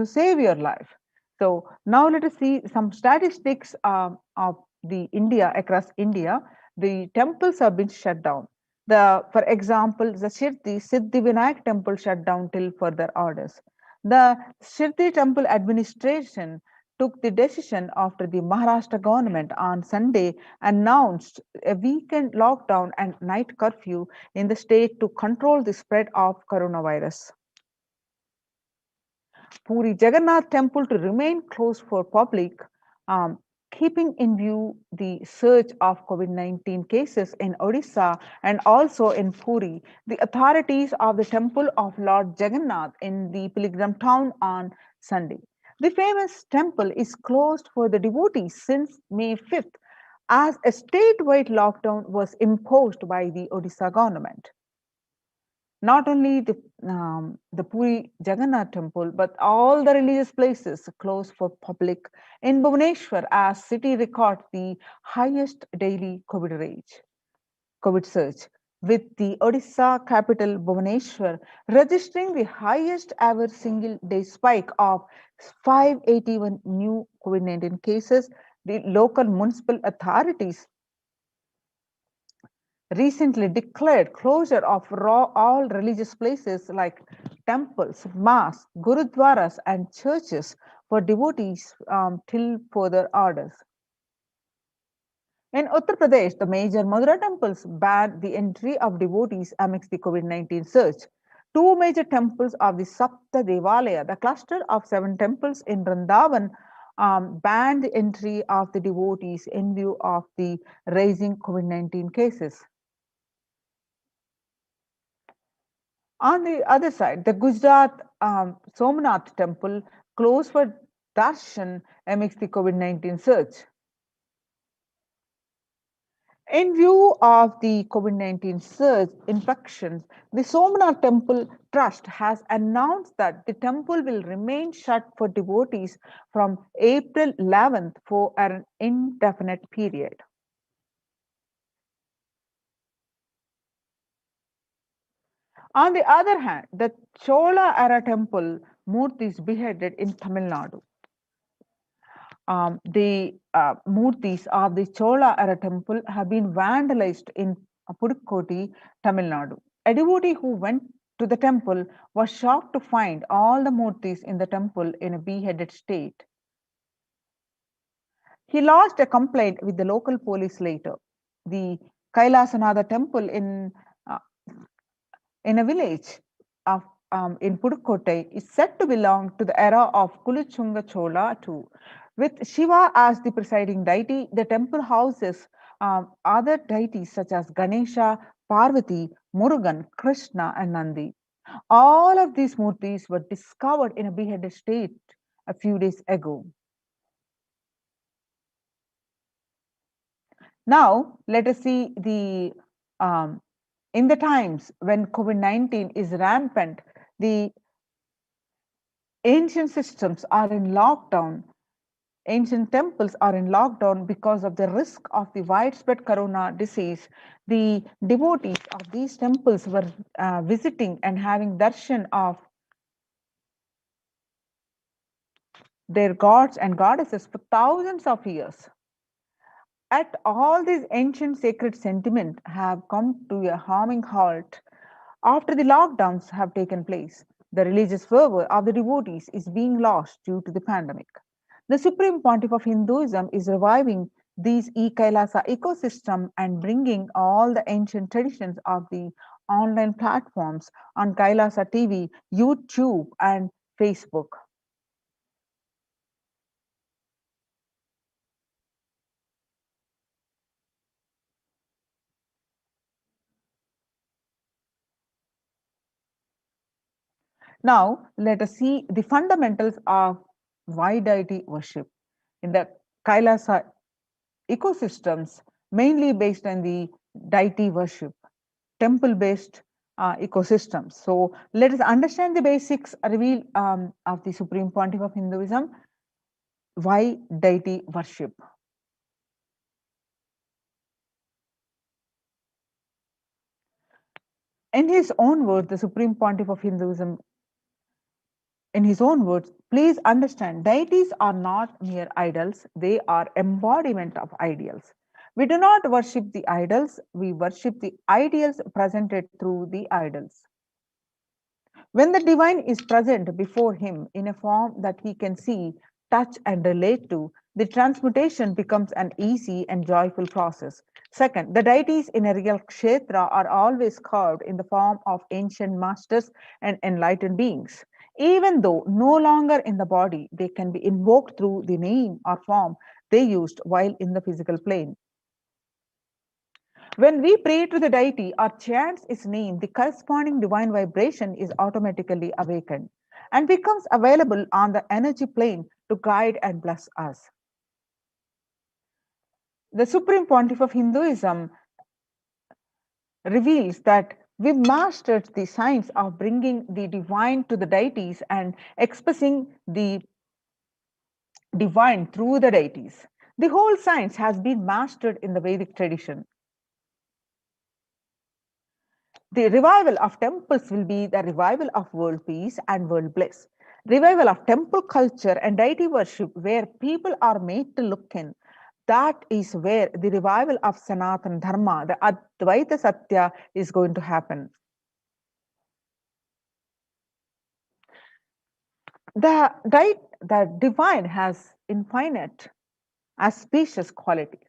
save your life. So now let us see some statistics of the India across India. The temples have been shut down. For example, the Siddhi Vinayak temple shut down till further orders. The Siddhi temple administration took the decision after the Maharashtra government on Sunday announced a weekend lockdown and night curfew in the state to control the spread of coronavirus. Puri Jagannath temple to remain closed for public, um, keeping in view the surge of COVID-19 cases in Odisha and also in Puri. The authorities of the temple of Lord Jagannath in the pilgrim town on Sunday. The famous temple is closed for the devotees since May 5th as a statewide lockdown was imposed by the Odisha government. Not only the Puri Jagannath temple, but all the religious places closed for public in Bhubaneswar as city records the highest daily COVID surge, with the Odisha capital Bhubaneswar registering the highest ever single day spike of 581 new COVID-19 cases. The local municipal authorities recently declared closure of all religious places like temples, mosques, gurudwaras, and churches for devotees till further orders. In Uttar Pradesh, the major Madura temples banned the entry of devotees amidst the COVID-19 surge. Two major temples of the Sapta Devalaya, the cluster of 7 temples in Vrindavan, banned the entry of the devotees in view of the rising COVID-19 cases. On the other side, the Gujarat Somnath temple closed for darshan amidst the COVID-19 surge. In view of the COVID-19 surge infections, the Somnath Temple Trust has announced that the temple will remain shut for devotees from April 11th for an indefinite period. On the other hand, the Chola era temple Murtis beheaded in Tamil Nadu. The Murtis of the Chola era temple have been vandalized in Pudukkoti, Tamil Nadu. A devotee who went to the temple was shocked to find all the Murtis in the temple in a beheaded state. He lodged a complaint with the local police later. The Kailasanada temple uh, in a village of in Pudukkottai is said to belong to the era of Kuluchunga Chola too. With Shiva as the presiding deity, the temple houses other deities such as Ganesha, Parvati, Murugan, Krishna, and Nandi. All of these murtis were discovered in a beheaded state a few days ago. Now, let us see in the times when COVID-19 is rampant, the ancient systems are in lockdown. Ancient temples are in lockdown because of the risk of the widespread corona disease. The devotees of these temples were visiting and having darshan of their gods and goddesses for thousands of years. At all these ancient sacred sentiments have come to a harming halt after the lockdowns have taken place. The religious fervor of the devotees is being lost due to the pandemic. The Supreme Pontiff of Hinduism is reviving these Kailasa ecosystem and bringing all the ancient traditions of the online platforms on Kailasa TV, YouTube, and Facebook. Now, let us see the fundamentals of why deity worship. In the Kailasa ecosystems, mainly based on the deity worship, temple based ecosystems. So, let us understand the basics revealed of the Supreme Pontiff of Hinduism. Why deity worship? In his own words, the Supreme Pontiff of Hinduism, in his own words, please understand, deities are not mere idols, they are embodiment of ideals. We do not worship the idols, we worship the ideals presented through the idols. When the divine is present before him in a form that he can see, touch, and relate to, the transmutation becomes an easy and joyful process. Second, the deities in a real kshetra are always carved in the form of ancient masters and enlightened beings. Even though no longer in the body, they can be invoked through the name or form they used while in the physical plane. When we pray to the deity or chant its name, the corresponding divine vibration is automatically awakened and becomes available on the energy plane to guide and bless us. The Supreme Pontiff of Hinduism reveals that we mastered the science of bringing the divine to the deities and expressing the divine through the deities. The whole science has been mastered in the Vedic tradition. The revival of temples will be the revival of world peace and world bliss. Revival of temple culture and deity worship, where people are made to look in. That is where the revival of Sanatana Dharma, the Advaita Satya, is going to happen. The divine has infinite, auspicious qualities.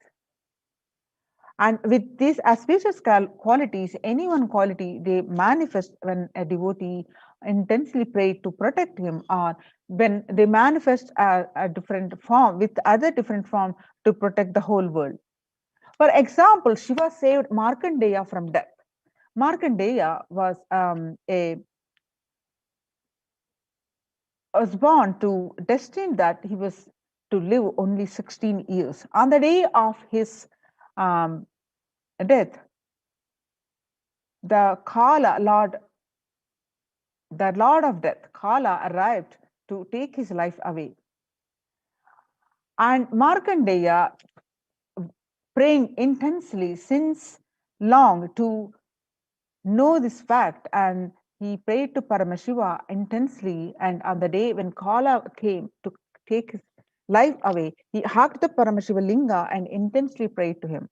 And with these auspicious qualities, any one quality they manifest when a devotee intensely prays to protect him, or when they manifest a different form with other different form to protect the whole world. For example, Shiva saved Markandeya from death. Markandeya was born to destined that he was to live only 16 years. On the day of his death, the Lord of Death, Kala, arrived to take his life away. And Markandeya, praying intensely since long to know this fact, and he prayed to Paramashiva intensely. And on the day when Kala came to take his life away, he hugged the Paramashiva Linga and intensely prayed to him.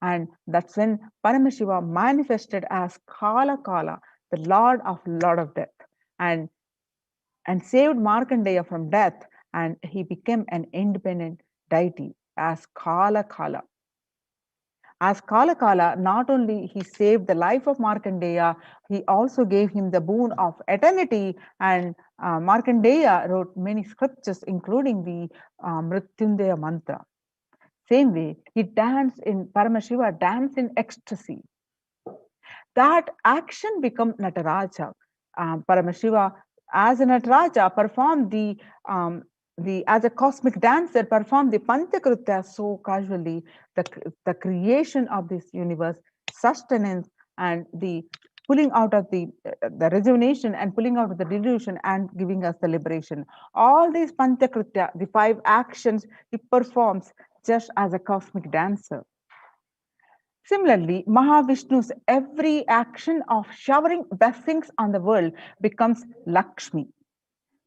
And that's when Paramashiva manifested as Kala, the Lord of Death, and saved Markandeya from death, and he became an independent deity as Kala. As Kala, not only he saved the life of Markandeya, he also gave him the boon of eternity. And Markandeya wrote many scriptures, including the Mrityunjaya mantra. Same way, Paramashiva danced in ecstasy. That action become Nataraja. Paramashiva, as a Nataraja, performed as a cosmic dancer, performed the Panchakritya so casually, the creation of this universe, sustenance, and the pulling out of the rejuvenation and pulling out of the delusion and giving us the liberation. All these Panchakritya, the 5 actions, he performs just as a cosmic dancer. Similarly, Mahavishnu's every action of showering blessings on the world becomes Lakshmi.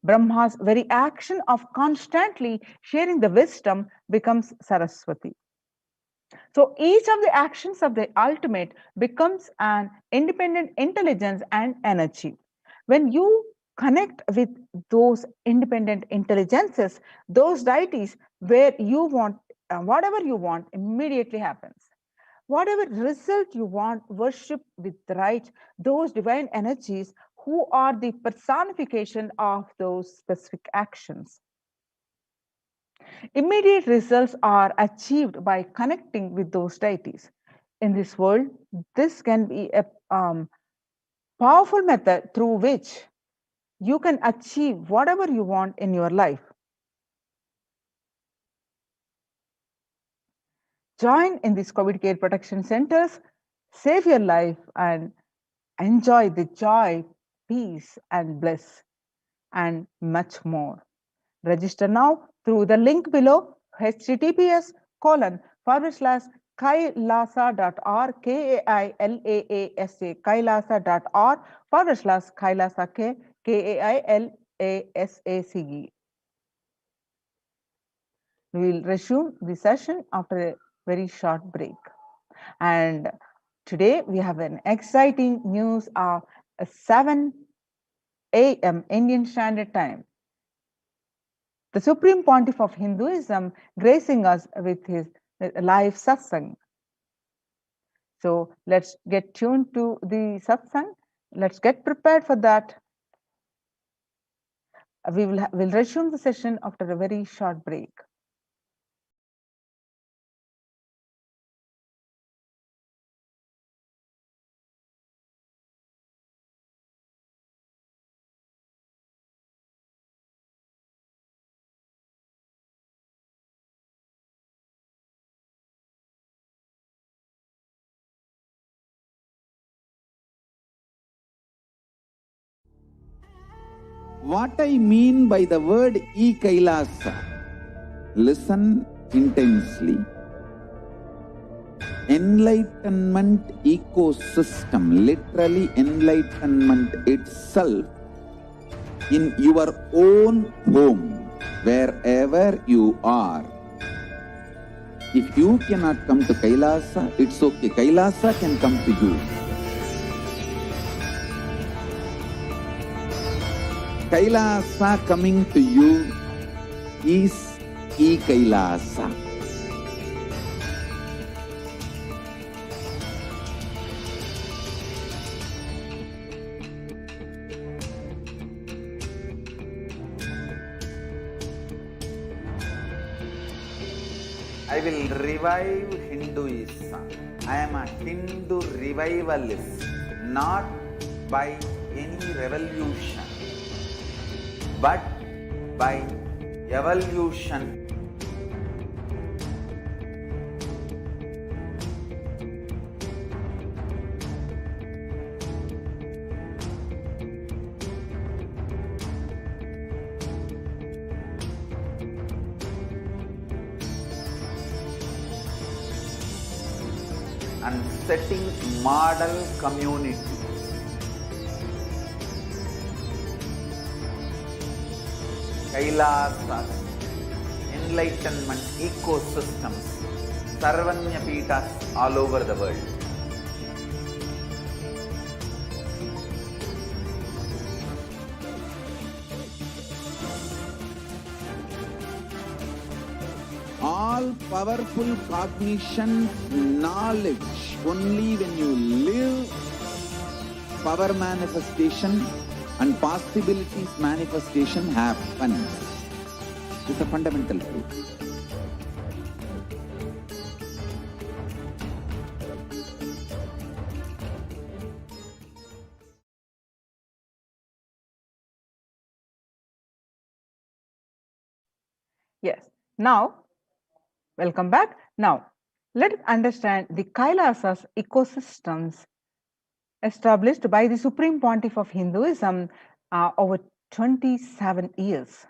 Brahma's very action of constantly sharing the wisdom becomes Saraswati. So each of the actions of the ultimate becomes an independent intelligence and energy. When you connect with those independent intelligences, those deities, where you want, whatever you want immediately happens. Whatever result you want, worship with right those divine energies who are the personification of those specific actions. Immediate results are achieved by connecting with those deities. In this world, this can be a powerful method through which you can achieve whatever you want in your life. Join in these COVID care protection centers, save your life, and enjoy the joy, peace, and bliss, and much more. Register now through the link below, https:// kailasa.org, Kailasa, kailasa.org/Kailasa, Kailasace. We will resume the session after a very short break. And today we have an exciting news of 7 a.m. Indian Standard Time. The Supreme Pontiff of Hinduism gracing us with his live satsang. So let's get tuned to the satsang. Let's get prepared for that. We'll resume the session after a very short break. What I mean by the word Kailasa, listen intensely. Enlightenment ecosystem, literally enlightenment itself, in your own home, wherever you are. If you cannot come to Kailasa, it's okay. Kailasa can come to you. Kailasa coming to you is Kailasa. I will revive Hinduism. I am a Hindu revivalist, not by any revolution, but by evolution. And setting model community. Kailasa, enlightenment ecosystems, Sarvanya Pitas all over the world. All powerful cognition, knowledge, only when you live, power manifestation and possibilities manifestation happens. This is a fundamental truth. Yes. Now, welcome back. Now, let us understand the Kailasas ecosystems established by the Supreme Pontiff of Hinduism over 27 years.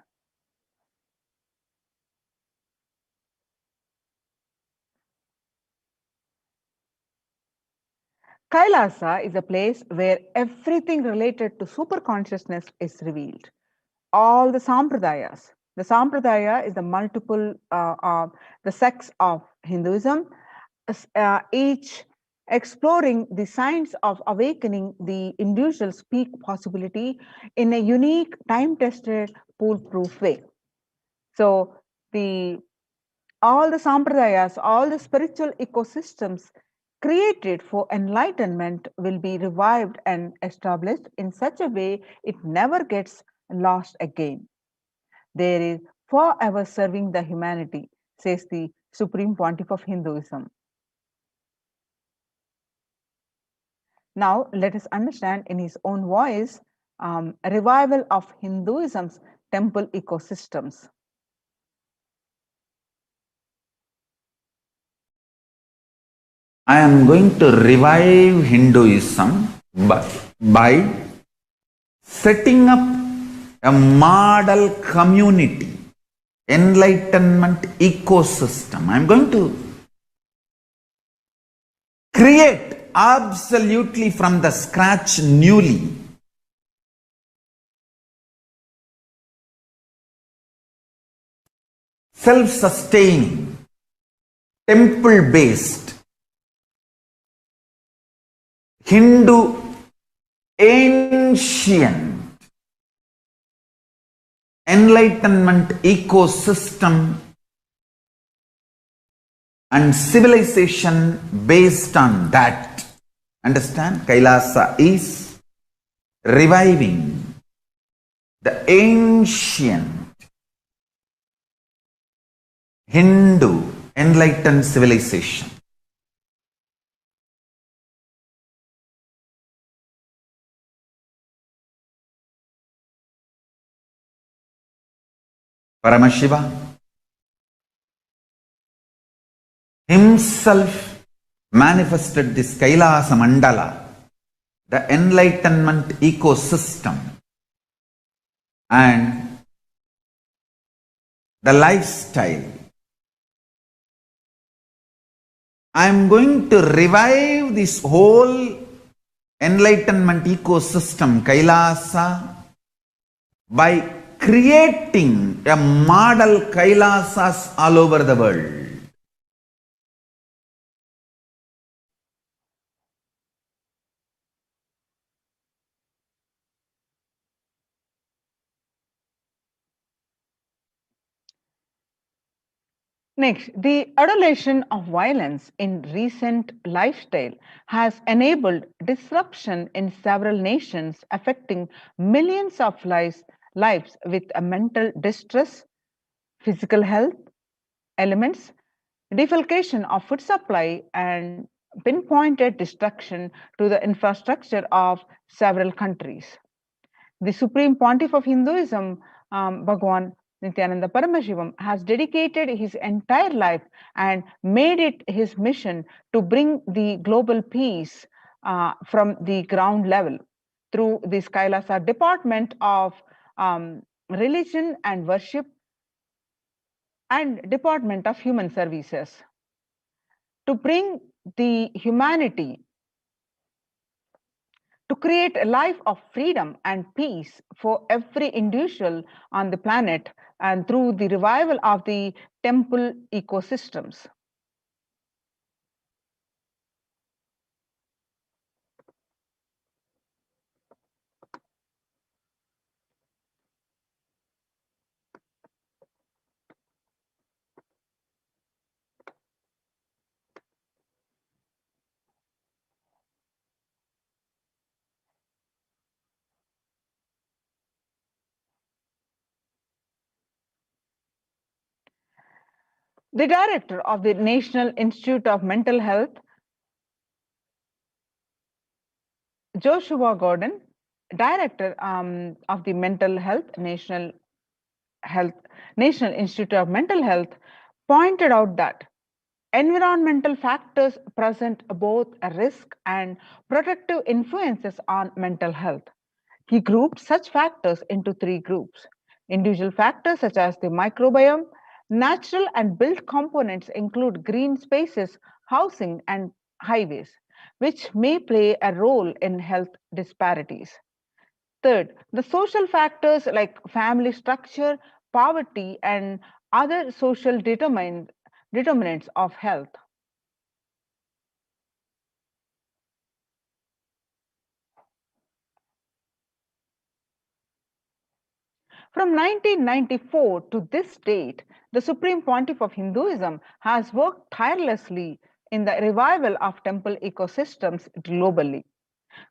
Kailasa is a place where everything related to superconsciousness is revealed. All the sampradayas. The sampradaya is the multiple, the sects of Hinduism, each exploring the science of awakening the individual's peak possibility in a unique, time-tested, foolproof way. So all the sampradayas, all the spiritual ecosystems created for enlightenment will be revived and established in such a way it never gets lost again. There is forever serving the humanity, says the Supreme Pontiff of Hinduism. Now, let us understand in his own voice a revival of Hinduism's temple ecosystems. I am going to revive Hinduism by setting up a model community, enlightenment ecosystem. I am going to create absolutely from the scratch newly. Self-sustaining, temple-based, Hindu ancient enlightenment ecosystem and civilization based on that. Understand? Kailasa is reviving the ancient Hindu enlightened civilization. Paramashiva himself manifested this Kailasa Mandala, the enlightenment ecosystem, and the lifestyle. I am going to revive this whole enlightenment ecosystem, Kailasa, by creating a model Kailasas all over the world. Next, the adulation of violence in recent lifestyle has enabled disruption in several nations, affecting millions of lives with a mental distress, physical health elements, defalcation of food supply, and pinpointed destruction to the infrastructure of several countries. The Supreme Pontiff of Hinduism, Bhagwan Nithyananda Paramashivam, has dedicated his entire life and made it his mission to bring the global peace from the ground level through the Kailasa Department of Religion and Worship and Department of Human Services. To bring the humanity to create a life of freedom and peace for every individual on the planet and through the revival of the temple ecosystems. The director of the National Institute of Mental Health, Joshua Gordon, director of the Mental Health, National Institute of Mental Health, pointed out that environmental factors present both a risk and protective influences on mental health. He grouped such factors into three groups. Individual factors such as the microbiome, natural and built components include green spaces, housing, and highways, which may play a role in health disparities. Third, the social factors like family structure, poverty, and other social determinants of health. From 1994 to this date, the Supreme Pontiff of Hinduism has worked tirelessly in the revival of temple ecosystems globally.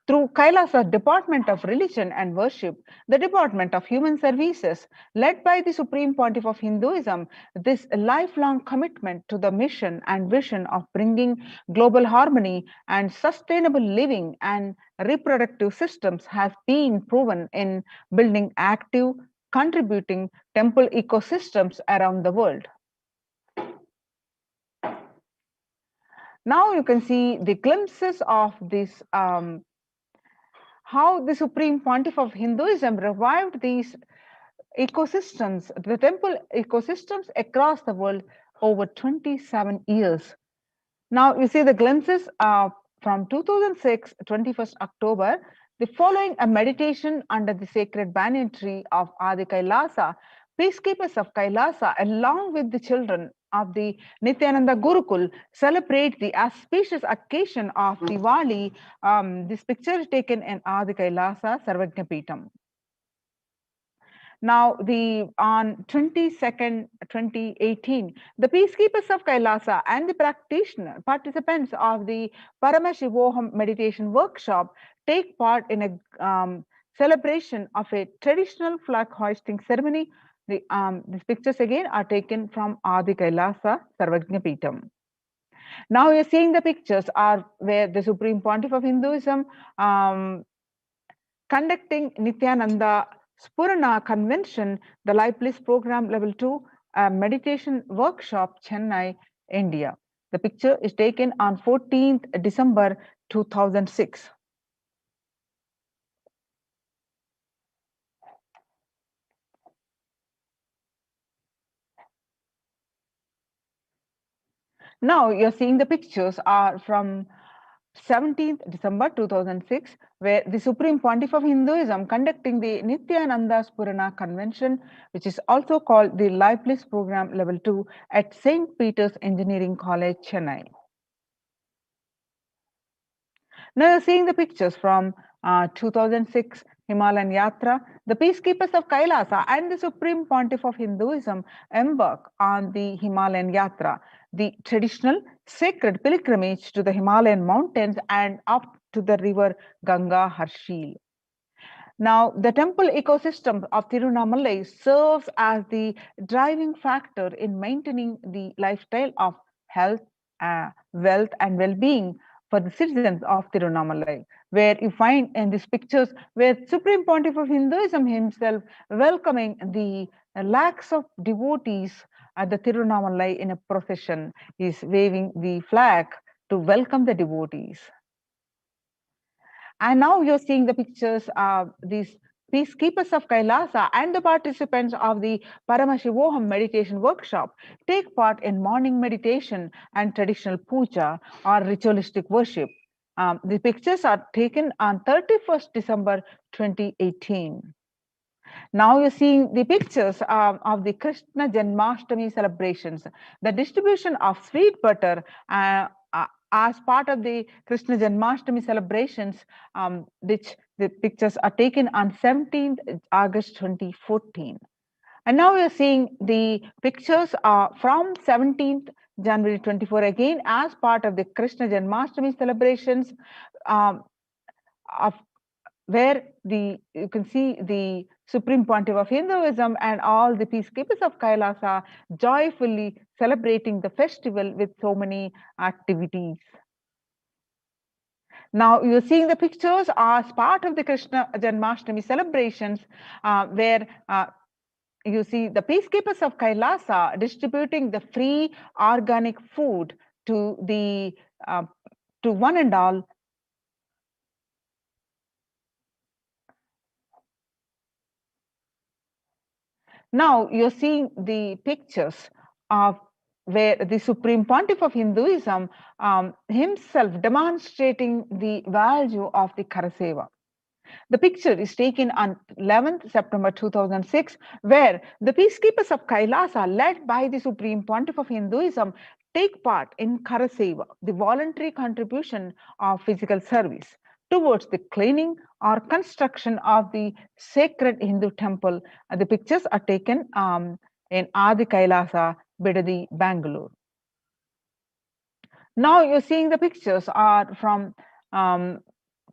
Through Kailasa Department of Religion and Worship, the Department of Human Services, led by the Supreme Pontiff of Hinduism, this lifelong commitment to the mission and vision of bringing global harmony and sustainable living and reproductive systems has been proven in building active, contributing temple ecosystems around the world. Now you can see the glimpses of this how the Supreme Pontiff of Hinduism revived these ecosystems, the temple ecosystems across the world over 27 years. Now you see the glimpses from 2006, 21st October, the following a meditation under the sacred banyan tree of Adi Kailasa, peacekeepers of Kailasa, along with the children of the Nithyananda Gurukul, celebrate the auspicious occasion of Diwali. This picture is taken in Adi Kailasa, Sarvajna Peetam. Now, on 22nd, 2018, the peacekeepers of Kailasa and the practitioner participants of the Paramashivoham meditation workshop take part in a celebration of a traditional flag hoisting ceremony. These pictures again are taken from Adi Kailasa, Sarvajna Peetam. Now you're seeing the pictures are where the Supreme Pontiff of Hinduism conducting Nithyananda Spurana Convention, the Life Bliss Program Level 2 meditation workshop, Chennai, India. The picture is taken on 14th December 2006. Now you're seeing the pictures are from 17th December 2006, where the Supreme Pontiff of Hinduism conducting the Nithyananda Spurana Convention, which is also called the Life Bliss Program Level 2 at St. Peter's Engineering College, Chennai. Now you're seeing the pictures from 2006 Himalayan Yatra. The peacekeepers of Kailasa and the Supreme Pontiff of Hinduism embark on the Himalayan Yatra, the traditional sacred pilgrimage to the Himalayan mountains and up to the river Ganga Harshil. Now, the temple ecosystem of Tirunamalai serves as the driving factor in maintaining the lifestyle of health, wealth, and well-being for the citizens of Tirunamalai, where you find in these pictures where Supreme Pontiff of Hinduism himself welcoming the lakhs of devotees at the Tirunamalai in a procession. He is waving the flag to welcome the devotees. And now you're seeing the pictures of these peacekeepers of Kailasa and the participants of the Paramashivoham meditation workshop take part in morning meditation and traditional puja or ritualistic worship. The pictures are taken on 31st December 2018. Now you're seeing the pictures of the Krishna Janmashtami celebrations, the distribution of sweet butter as part of the Krishna Janmashtami celebrations, which the pictures are taken on 17th August 2014. And now we are seeing the pictures from 17th January 24 again as part of the Krishna Janmashtami celebrations, of where you can see the Supreme Pontiff of Hinduism and all the peacekeepers of Kailasa joyfully celebrating the festival with so many activities. Now you're seeing the pictures as part of the Krishna Janmashtami celebrations, where you see the peacekeepers of Kailasa distributing the free organic food to the to one and all. Now you're seeing the pictures of where the Supreme Pontiff of Hinduism himself demonstrating the value of the Karaseva. The picture is taken on 11th September 2006, where the peacekeepers of Kailasa, led by the Supreme Pontiff of Hinduism, take part in Karaseva, the voluntary contribution of physical service towards the cleaning or construction of the sacred Hindu temple. The pictures are taken in Adi Kailasa, Bidadi, Bangalore. Now you're seeing the pictures are from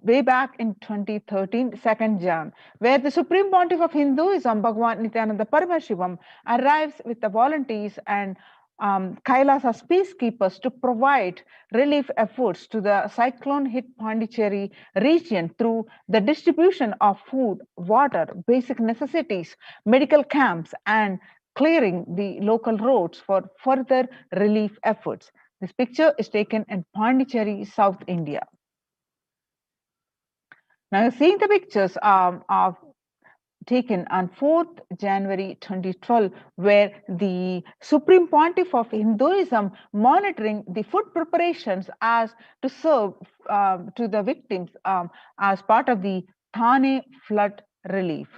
way back in 2013, 2nd Jan, where the Supreme Pontiff of Hinduism, Bhagwan Nithyananda Paramashivam, arrives with the volunteers and Kailasa's peacekeepers to provide relief efforts to the cyclone-hit Pondicherry region through the distribution of food, water, basic necessities, medical camps, and clearing the local roads for further relief efforts. This picture is taken in Pondicherry, South India. Now you're seeing the pictures of taken on 4th January 2012, where the Supreme Pontiff of Hinduism monitoring the food preparations as to serve to the victims as part of the Thane flood relief.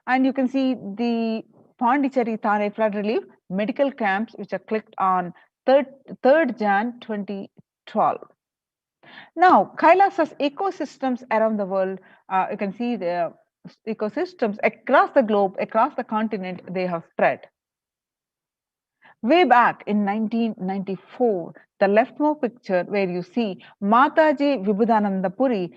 And you can see the Pondicherry Thane flood relief medical camps, which are clicked on 3rd Jan 2012. Now, Kailasa's ecosystems around the world, you can see the ecosystems across the globe, across the continent, they have spread. Way back in 1994, the leftmost picture where you see Mataji Vibhudananda Puri,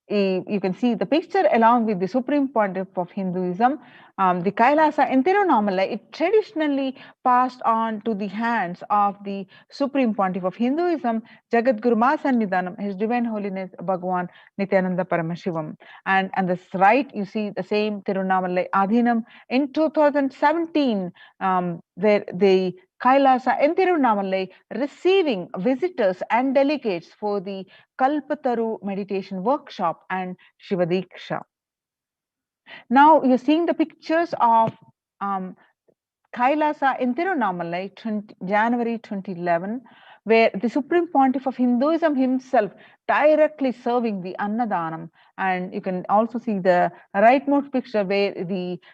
you can see the picture along with the Supreme Pontiff of Hinduism, the Kailasa in Tirunamalai, it traditionally passed on to the hands of the Supreme Pontiff of Hinduism, Jagadguru Mahasannidhanam, His Divine Holiness Bhagavan Nithyananda Paramashivam. And on this right, you see the same Tirunamalai Adhinam in 2017, where the Kailasa in Tirunamalai receiving visitors and delegates for the Kalpataru meditation workshop and Shivadiksha. Now you're seeing the pictures of Kailasa in Tirunamalai, January 2011, where the Supreme Pontiff of Hinduism himself directly serving the Annadanam. And you can also see the rightmost picture where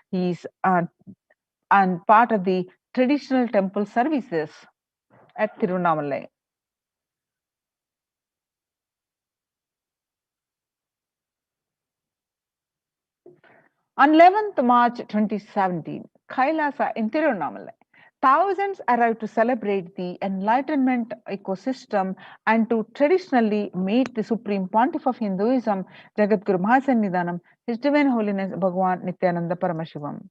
he's and part of the traditional temple services at Tirunamalai. On 11th March 2017, Kailasa in Tirunamalai, thousands arrived to celebrate the enlightenment ecosystem and to traditionally meet the Supreme Pontiff of Hinduism, Jagadguru Mahasannidhanam, His Divine Holiness Bhagavan Nithyananda Paramashivam.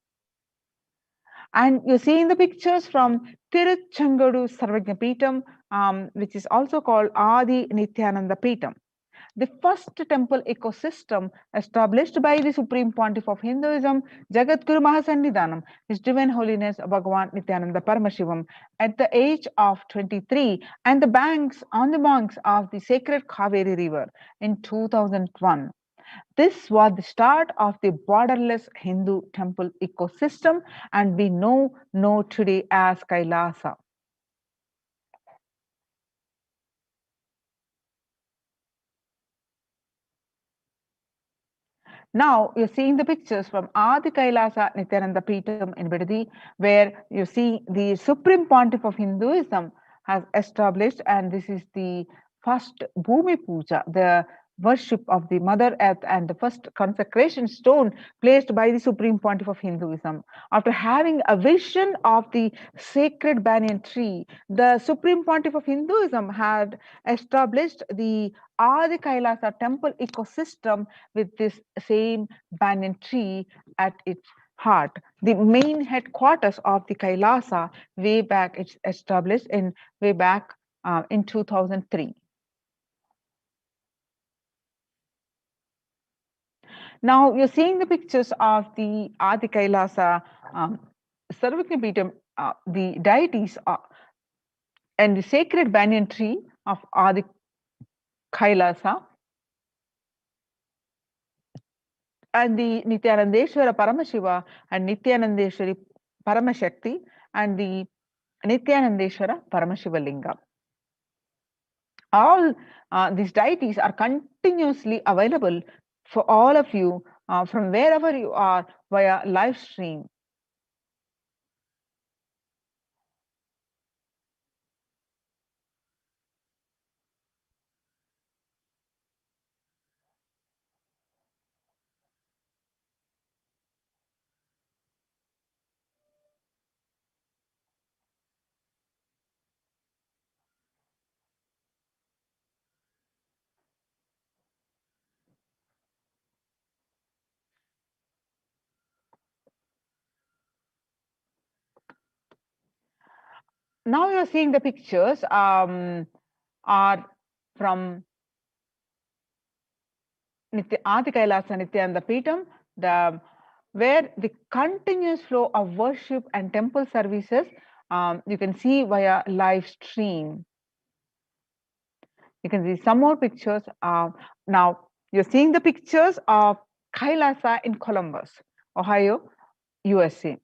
And you're seeing the pictures from Tiruchangodu Sarvajna Peetam, which is also called Adi Nithyananda Peetam. The first temple ecosystem established by the Supreme Pontiff of Hinduism, Jagadguru Mahasannidhanam, His Divine Holiness Bhagavan Nithyananda Paramashivam, at the age of 23, and the banks of the sacred Kaveri River in 2001. This was the start of the borderless Hindu temple ecosystem, and we know today as Kailasa. Now you're seeing the pictures from Adi Kailasa Nithyananda Peetam in Bidadi, where you see the Supreme Pontiff of Hinduism has established, and this is the first Bhumi Puja, the worship of the Mother Earth, and the first consecration stone placed by the Supreme Pontiff of Hinduism. After having a vision of the sacred banyan tree, the Supreme Pontiff of Hinduism had established the Adi Kailasa temple ecosystem with this same banyan tree at its heart. The main headquarters of the Kailasa way back, it's established in in 2003. Now you're seeing the pictures of the Adi Kailasa Sarvajna Peetam, the deities and the sacred banyan tree of Adi Kailasa, and the Nithyanandeshwara Paramashiva and Nithyanandeshwari Paramashakti and the Nithyanandeshwara Paramashiva Linga. All these deities are continuously available for all of you from wherever you are via live stream. Now you're seeing the pictures are from Adi Kailasa Nithyananda Peetam, where the continuous flow of worship and temple services you can see via live stream. You can see some more pictures now. You're seeing the pictures of Kailasa in Columbus, Ohio, USA.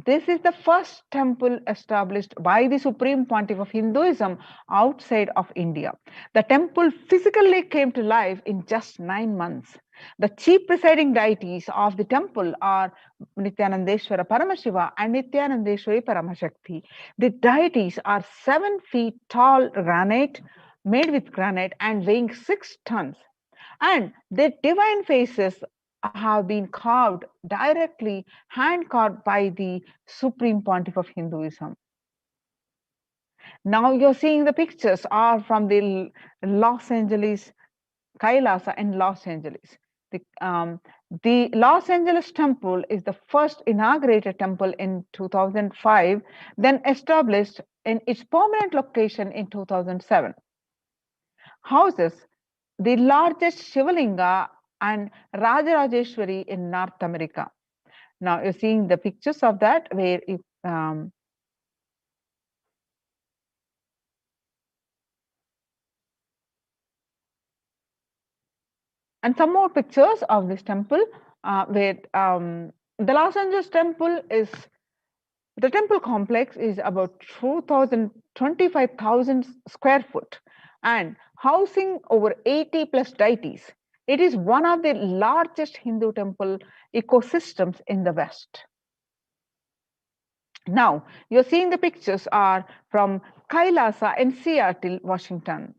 This is the first temple established by the Supreme Pontiff of Hinduism outside of India. The temple physically came to life in just 9 months. The chief presiding deities of the temple are Nithyanandeshwara Paramashiva and Nithyanandeshwari Paramashakti. The deities are 7 feet tall granite, made with granite and weighing 6 tons. And their divine faces have been carved directly, hand carved by the Supreme Pontiff of Hinduism. Now you're seeing the pictures are from the Los Angeles Kailasa in Los Angeles. The Los Angeles temple is the first inaugurated temple in 2005, then established in its permanent location in 2007. Houses the largest Shivalinga and Rajarajeshwari in North America. Now you're seeing the pictures of that where if and some more pictures of this temple where the Los Angeles temple is the temple complex is about 25,000 square foot and housing over 80 plus deities. It is one of the largest Hindu temple ecosystems in the West. Now, you're seeing the pictures are from Kailasa in Seattle, Washington,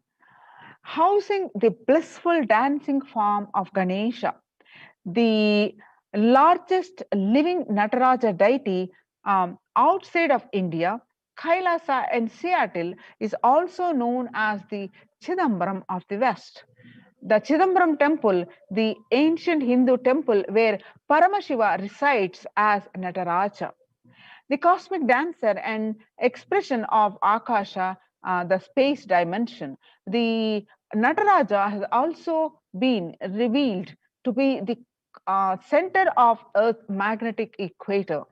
housing the blissful dancing form of Ganesha, the largest living Nataraja deity outside of India. Kailasa in Seattle is also known as the Chidambaram of the West. The Chidambaram temple, the ancient Hindu temple where Paramashiva resides as Nataraja. The cosmic dancer and expression of Akasha, the space dimension. The Nataraja has also been revealed to be the center of Earth's magnetic equator.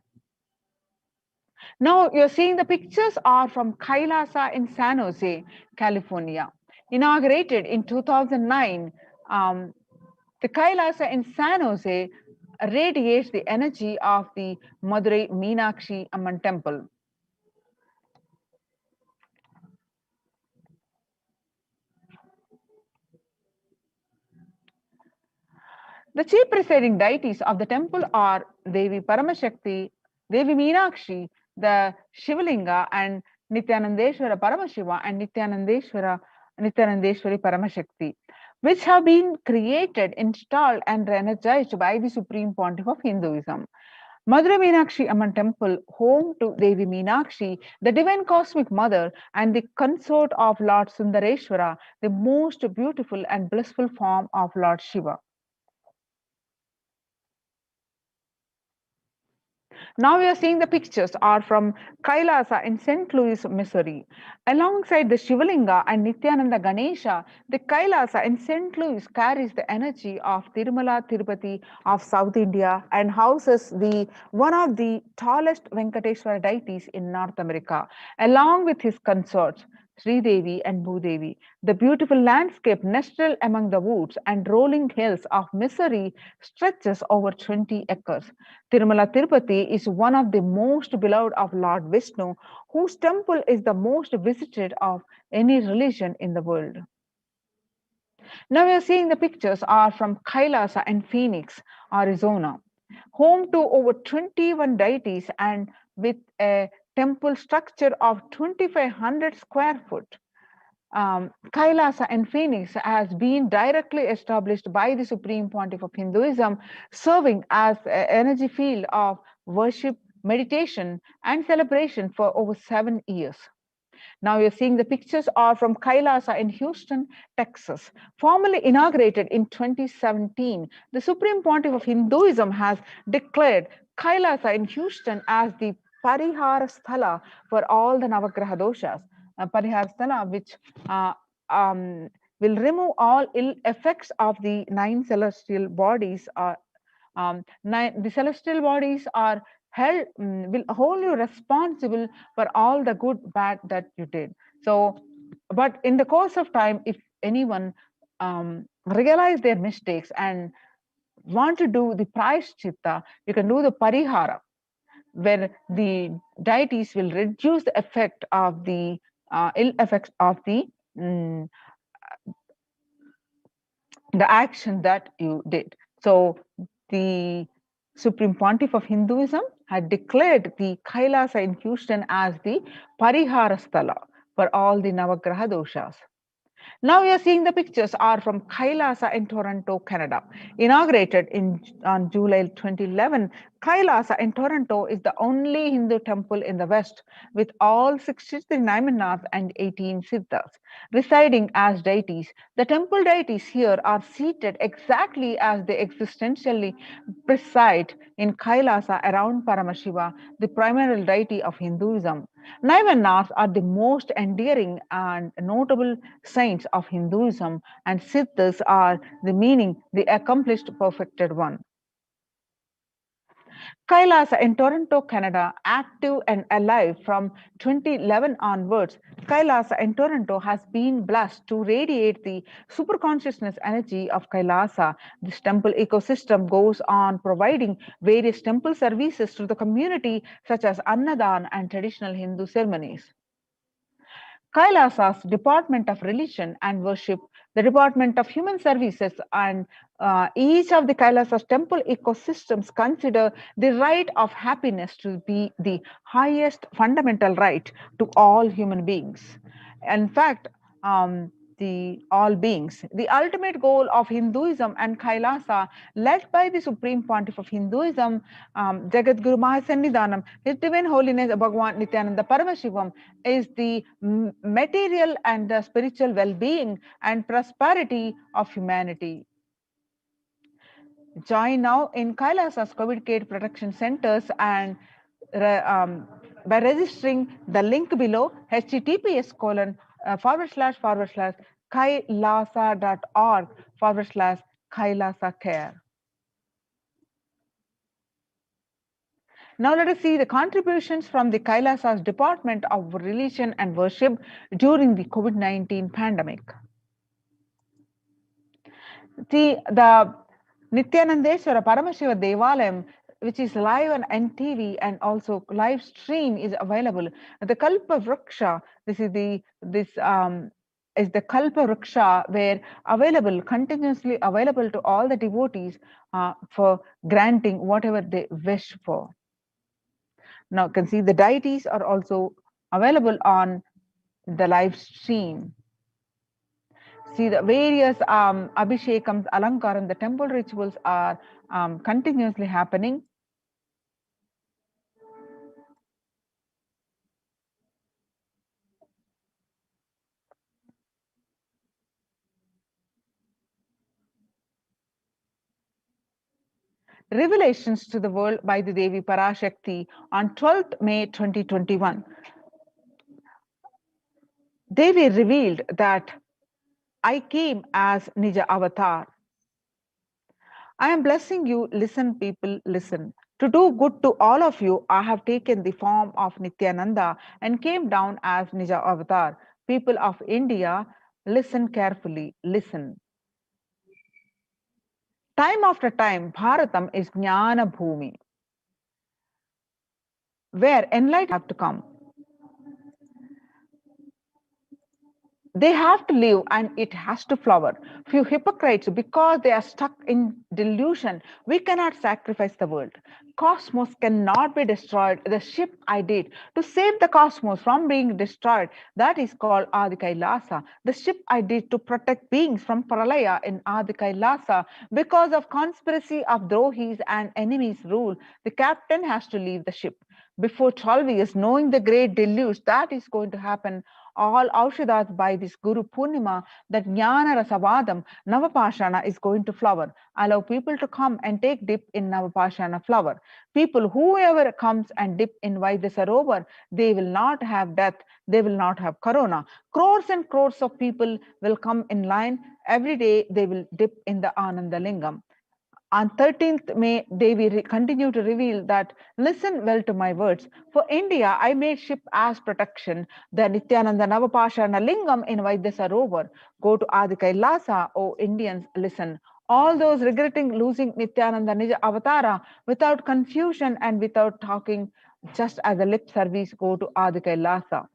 Now you're seeing the pictures are from Kailasa in San Jose, California. Inaugurated in 2009, the Kailasa in San Jose radiates the energy of the Madurai Meenakshi Amman temple. The chief presiding deities of the temple are Devi Paramashakti, Devi Meenakshi, the Shivalinga, and Nithyanandeshwara Paramashiva and Nithyanandeshwari Paramashakti, which have been created, installed, and energized by the Supreme Pontiff of Hinduism. Madurai Meenakshi Amman Temple, home to Devi Meenakshi, the divine cosmic mother and the consort of Lord Sundareshwara, the most beautiful and blissful form of Lord Shiva. Now we are seeing the pictures are from Kailasa in St. Louis, Missouri. Alongside the Shivalinga and Nithyananda Ganesha, the Kailasa in St. Louis carries the energy of Tirumala Tirupati of South India and houses one of the tallest Venkateswara deities in North America, along with his consorts. Sri Devi and Bhudevi. The beautiful landscape nestled among the woods and rolling hills of Missouri stretches over 20 acres. Tirumala Tirupati is one of the most beloved of Lord Vishnu, whose temple is the most visited of any religion in the world. Now we are seeing the pictures are from Kailasa and Phoenix, Arizona, home to over 21 deities and with a temple structure of 2,500 square foot. Kailasa and Phoenix has been directly established by the Supreme Pontiff of Hinduism, serving as an energy field of worship, meditation, and celebration for over 7 years. Now you're seeing the pictures are from Kailasa in Houston, Texas. Formally inaugurated in 2017, the Supreme Pontiff of Hinduism has declared Kailasa in Houston as the Parihara Sthala for all the Navagraha doshas. Parihara Sthala, which will remove all ill effects of the 9 celestial bodies. The celestial bodies are will hold you responsible for all the good bad that you did. So but in the course of time, if anyone realize their mistakes and want to do the prayashchitta, you can do the parihara, where the deities will reduce the effect of the ill effects of mm, the action that you did. So the Supreme Pontiff of Hinduism had declared the Kailasa in Houston as the Parihara Sthala for all the Navagraha doshas. Now you are seeing the pictures are from Kailasa in Toronto, Canada. Inaugurated on July 2011, Kailasa in Toronto is the only Hindu temple in the West with all 63 Naimanaths and 18 Siddhas residing as deities. The temple deities here are seated exactly as they existentially preside in Kailasa around Paramashiva, the primary deity of Hinduism. Naimanaths are the most endearing and notable saints of Hinduism, and Siddhas are the meaning the accomplished perfected one. Kailasa in Toronto, Canada, active and alive from 2011 onwards, Kailasa in Toronto has been blessed to radiate the superconsciousness energy of Kailasa. This temple ecosystem goes on providing various temple services to the community, such as Annadan and traditional Hindu ceremonies. Kailasa's Department of Religion and Worship, the Department of Human Services, and each of the Kailasa's temple ecosystems consider the right of happiness to be the highest fundamental right to all human beings. In fact, the all beings. The ultimate goal of Hinduism and Kailasa, led by the Supreme Pontiff of Hinduism, Jagat Guru Mahasannidhanam, His Divine Holiness Bhagavan Nithyananda Paramashivam, is the material and the spiritual well-being and prosperity of humanity. Join now in Kailasa's COVID care protection centers and by registering the link below https://kailasa.org/Kailasa care. Now let us see the contributions from the Kailasa's Department of Religion and Worship during the COVID-19 pandemic. The Nithyanandeswara Paramashiva Devalayam, which is live on NTV and also live stream, is available. The Kalpa Vriksha, this is the Kalpa Vriksha, where available, continuously available to all the devotees for granting whatever they wish for. Now you can see the deities are also available on the live stream. See the various abhishekams, alankaram, the temple rituals are continuously happening. Revelations to the world by the Devi Parashakti on 12th May 2021. Devi revealed that I came as Nija Avatar. I am blessing you, listen people, listen. To do good to all of you, I have taken the form of Nithyananda and came down as Nija Avatar. People of India, listen carefully, listen. Time after time, Bharatam is Jnana Bhumi, where enlightenment have to come. They have to live and it has to flower. Few hypocrites, because they are stuck in delusion, we cannot sacrifice the world. Cosmos cannot be destroyed. The ship I did to save the cosmos from being destroyed, that is called Adi Kailasa. The ship I did to protect beings from Pralaya in Adi Kailasa. Because of conspiracy of Drohis and enemies rule, the captain has to leave the ship. Before 12 years, knowing the great deluge that is going to happen, all Aushadas by this Guru Purnima, that Jnana Rasavadam, Navapashana is going to flower. Allow people to come and take dip in Navapashana flower. People, whoever comes and dip in Vaidya Sarovar, they will not have death, they will not have corona. Crores and crores of people will come in line. Every day they will dip in the Ananda Lingam. On 13th May, Devi continue to reveal that, listen well to my words. For India, I made ship as protection. The Nithyananda Navapashana Lingam in Vaidya Go to Adi Kailasa, O Indians, listen. All those regretting losing Nithyananda Nija Avatara without confusion and without talking, just as a lip service, go to Adi Kailasa.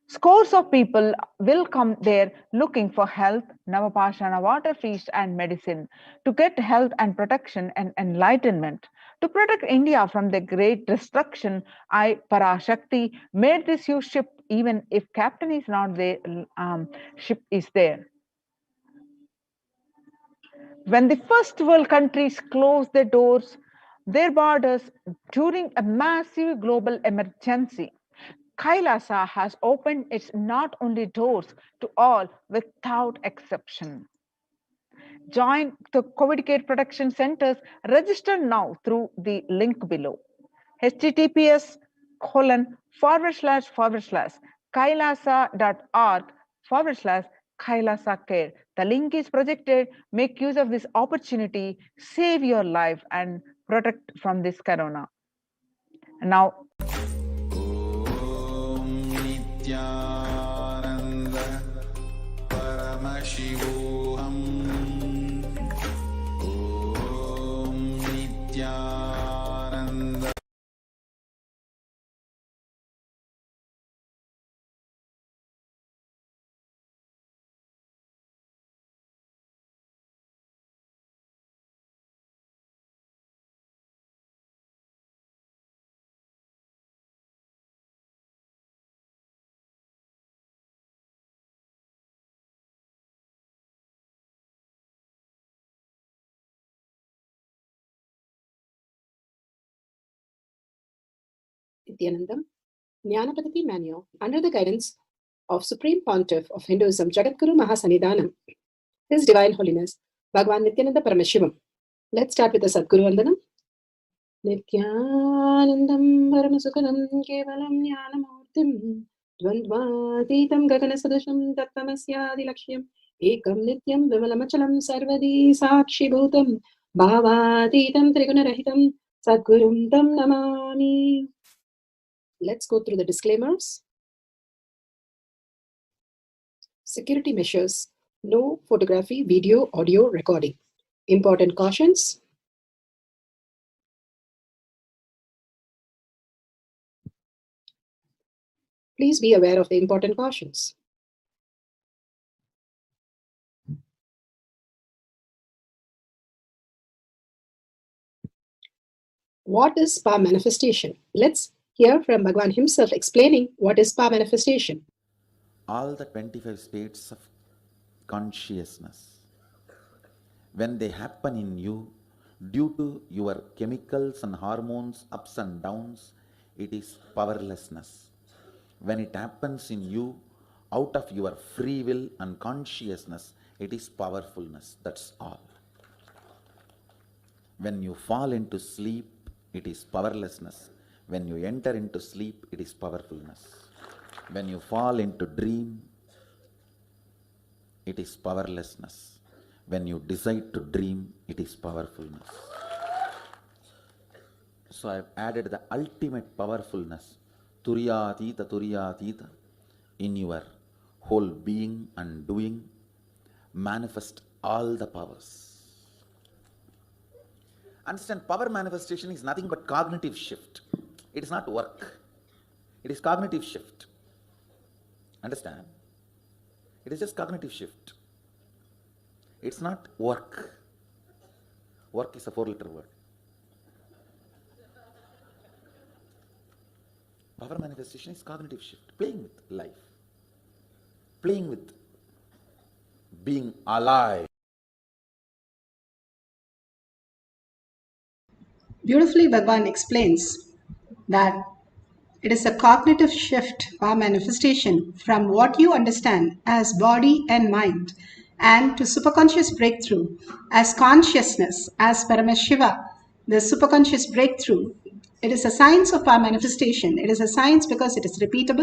Scores of people will come there looking for health, Navapashana water feast and medicine, to get health and protection and enlightenment. To protect India from the great destruction, I, Parashakti, made this huge ship, even if captain is not there, ship is there. When the first world countries closed their doors, their borders during a massive global emergency, Kailasa has opened its not only doors to all without exception. Join the COVID care protection centers. Register now through the link below. https://kailasa.org/Kailasa care. The link is projected. Make use of this opportunity. Save your life and protect from this corona. Now, Nithyananda Paramashivoham. Nithyananda. Nithyanandam, Jnanapadati Manual, under the guidance of Supreme Pontiff of Hinduism, Jagadguru Mahasanidhanam, His Divine Holiness, Bhagavan Nithyananda Paramashivam. Let's start with the Sadguru Vandanam. Nithyanandam Paramasukhanam Kevalam Jnanamurtim Dvandvatitam Gaganasadasham Tattamasyadi Lakshyam Ekam Nityam Vimalamachalam Sarvadi Sakshi Bhutam Bhavatitam Trigunarahitam Sadgurum Tam Namami. Let's go through the disclaimers. Security measures. No photography, video, audio recording. Important cautions. Please be aware of the important cautions. What is power manifestation? Let's hear from Bhagavan himself explaining what is power manifestation. All the 25 states of consciousness, when they happen in you, due to your chemicals and hormones ups and downs, it is powerlessness. When it happens in you, out of your free will and consciousness, it is powerfulness. That's all. When you fall into sleep, it is powerlessness. When you enter into sleep, it is powerfulness. When you fall into dream, it is powerlessness. When you decide to dream, it is powerfulness. So I have added the ultimate powerfulness, Turiyatita, in your whole being and doing. Manifest all the powers. Understand, power manifestation is nothing but cognitive shift. It is not work. It is cognitive shift. Understand? It is just cognitive shift. It's not work. Work is a 4-letter word. Power manifestation is cognitive shift. Playing with life. Playing with being alive. Beautifully, Bhagavan explains that it is a cognitive shift or manifestation from what you understand as body and mind and to superconscious breakthrough as consciousness, as Paramashiva, the superconscious breakthrough. It is a science of our manifestation. It is a science because it is repeatable.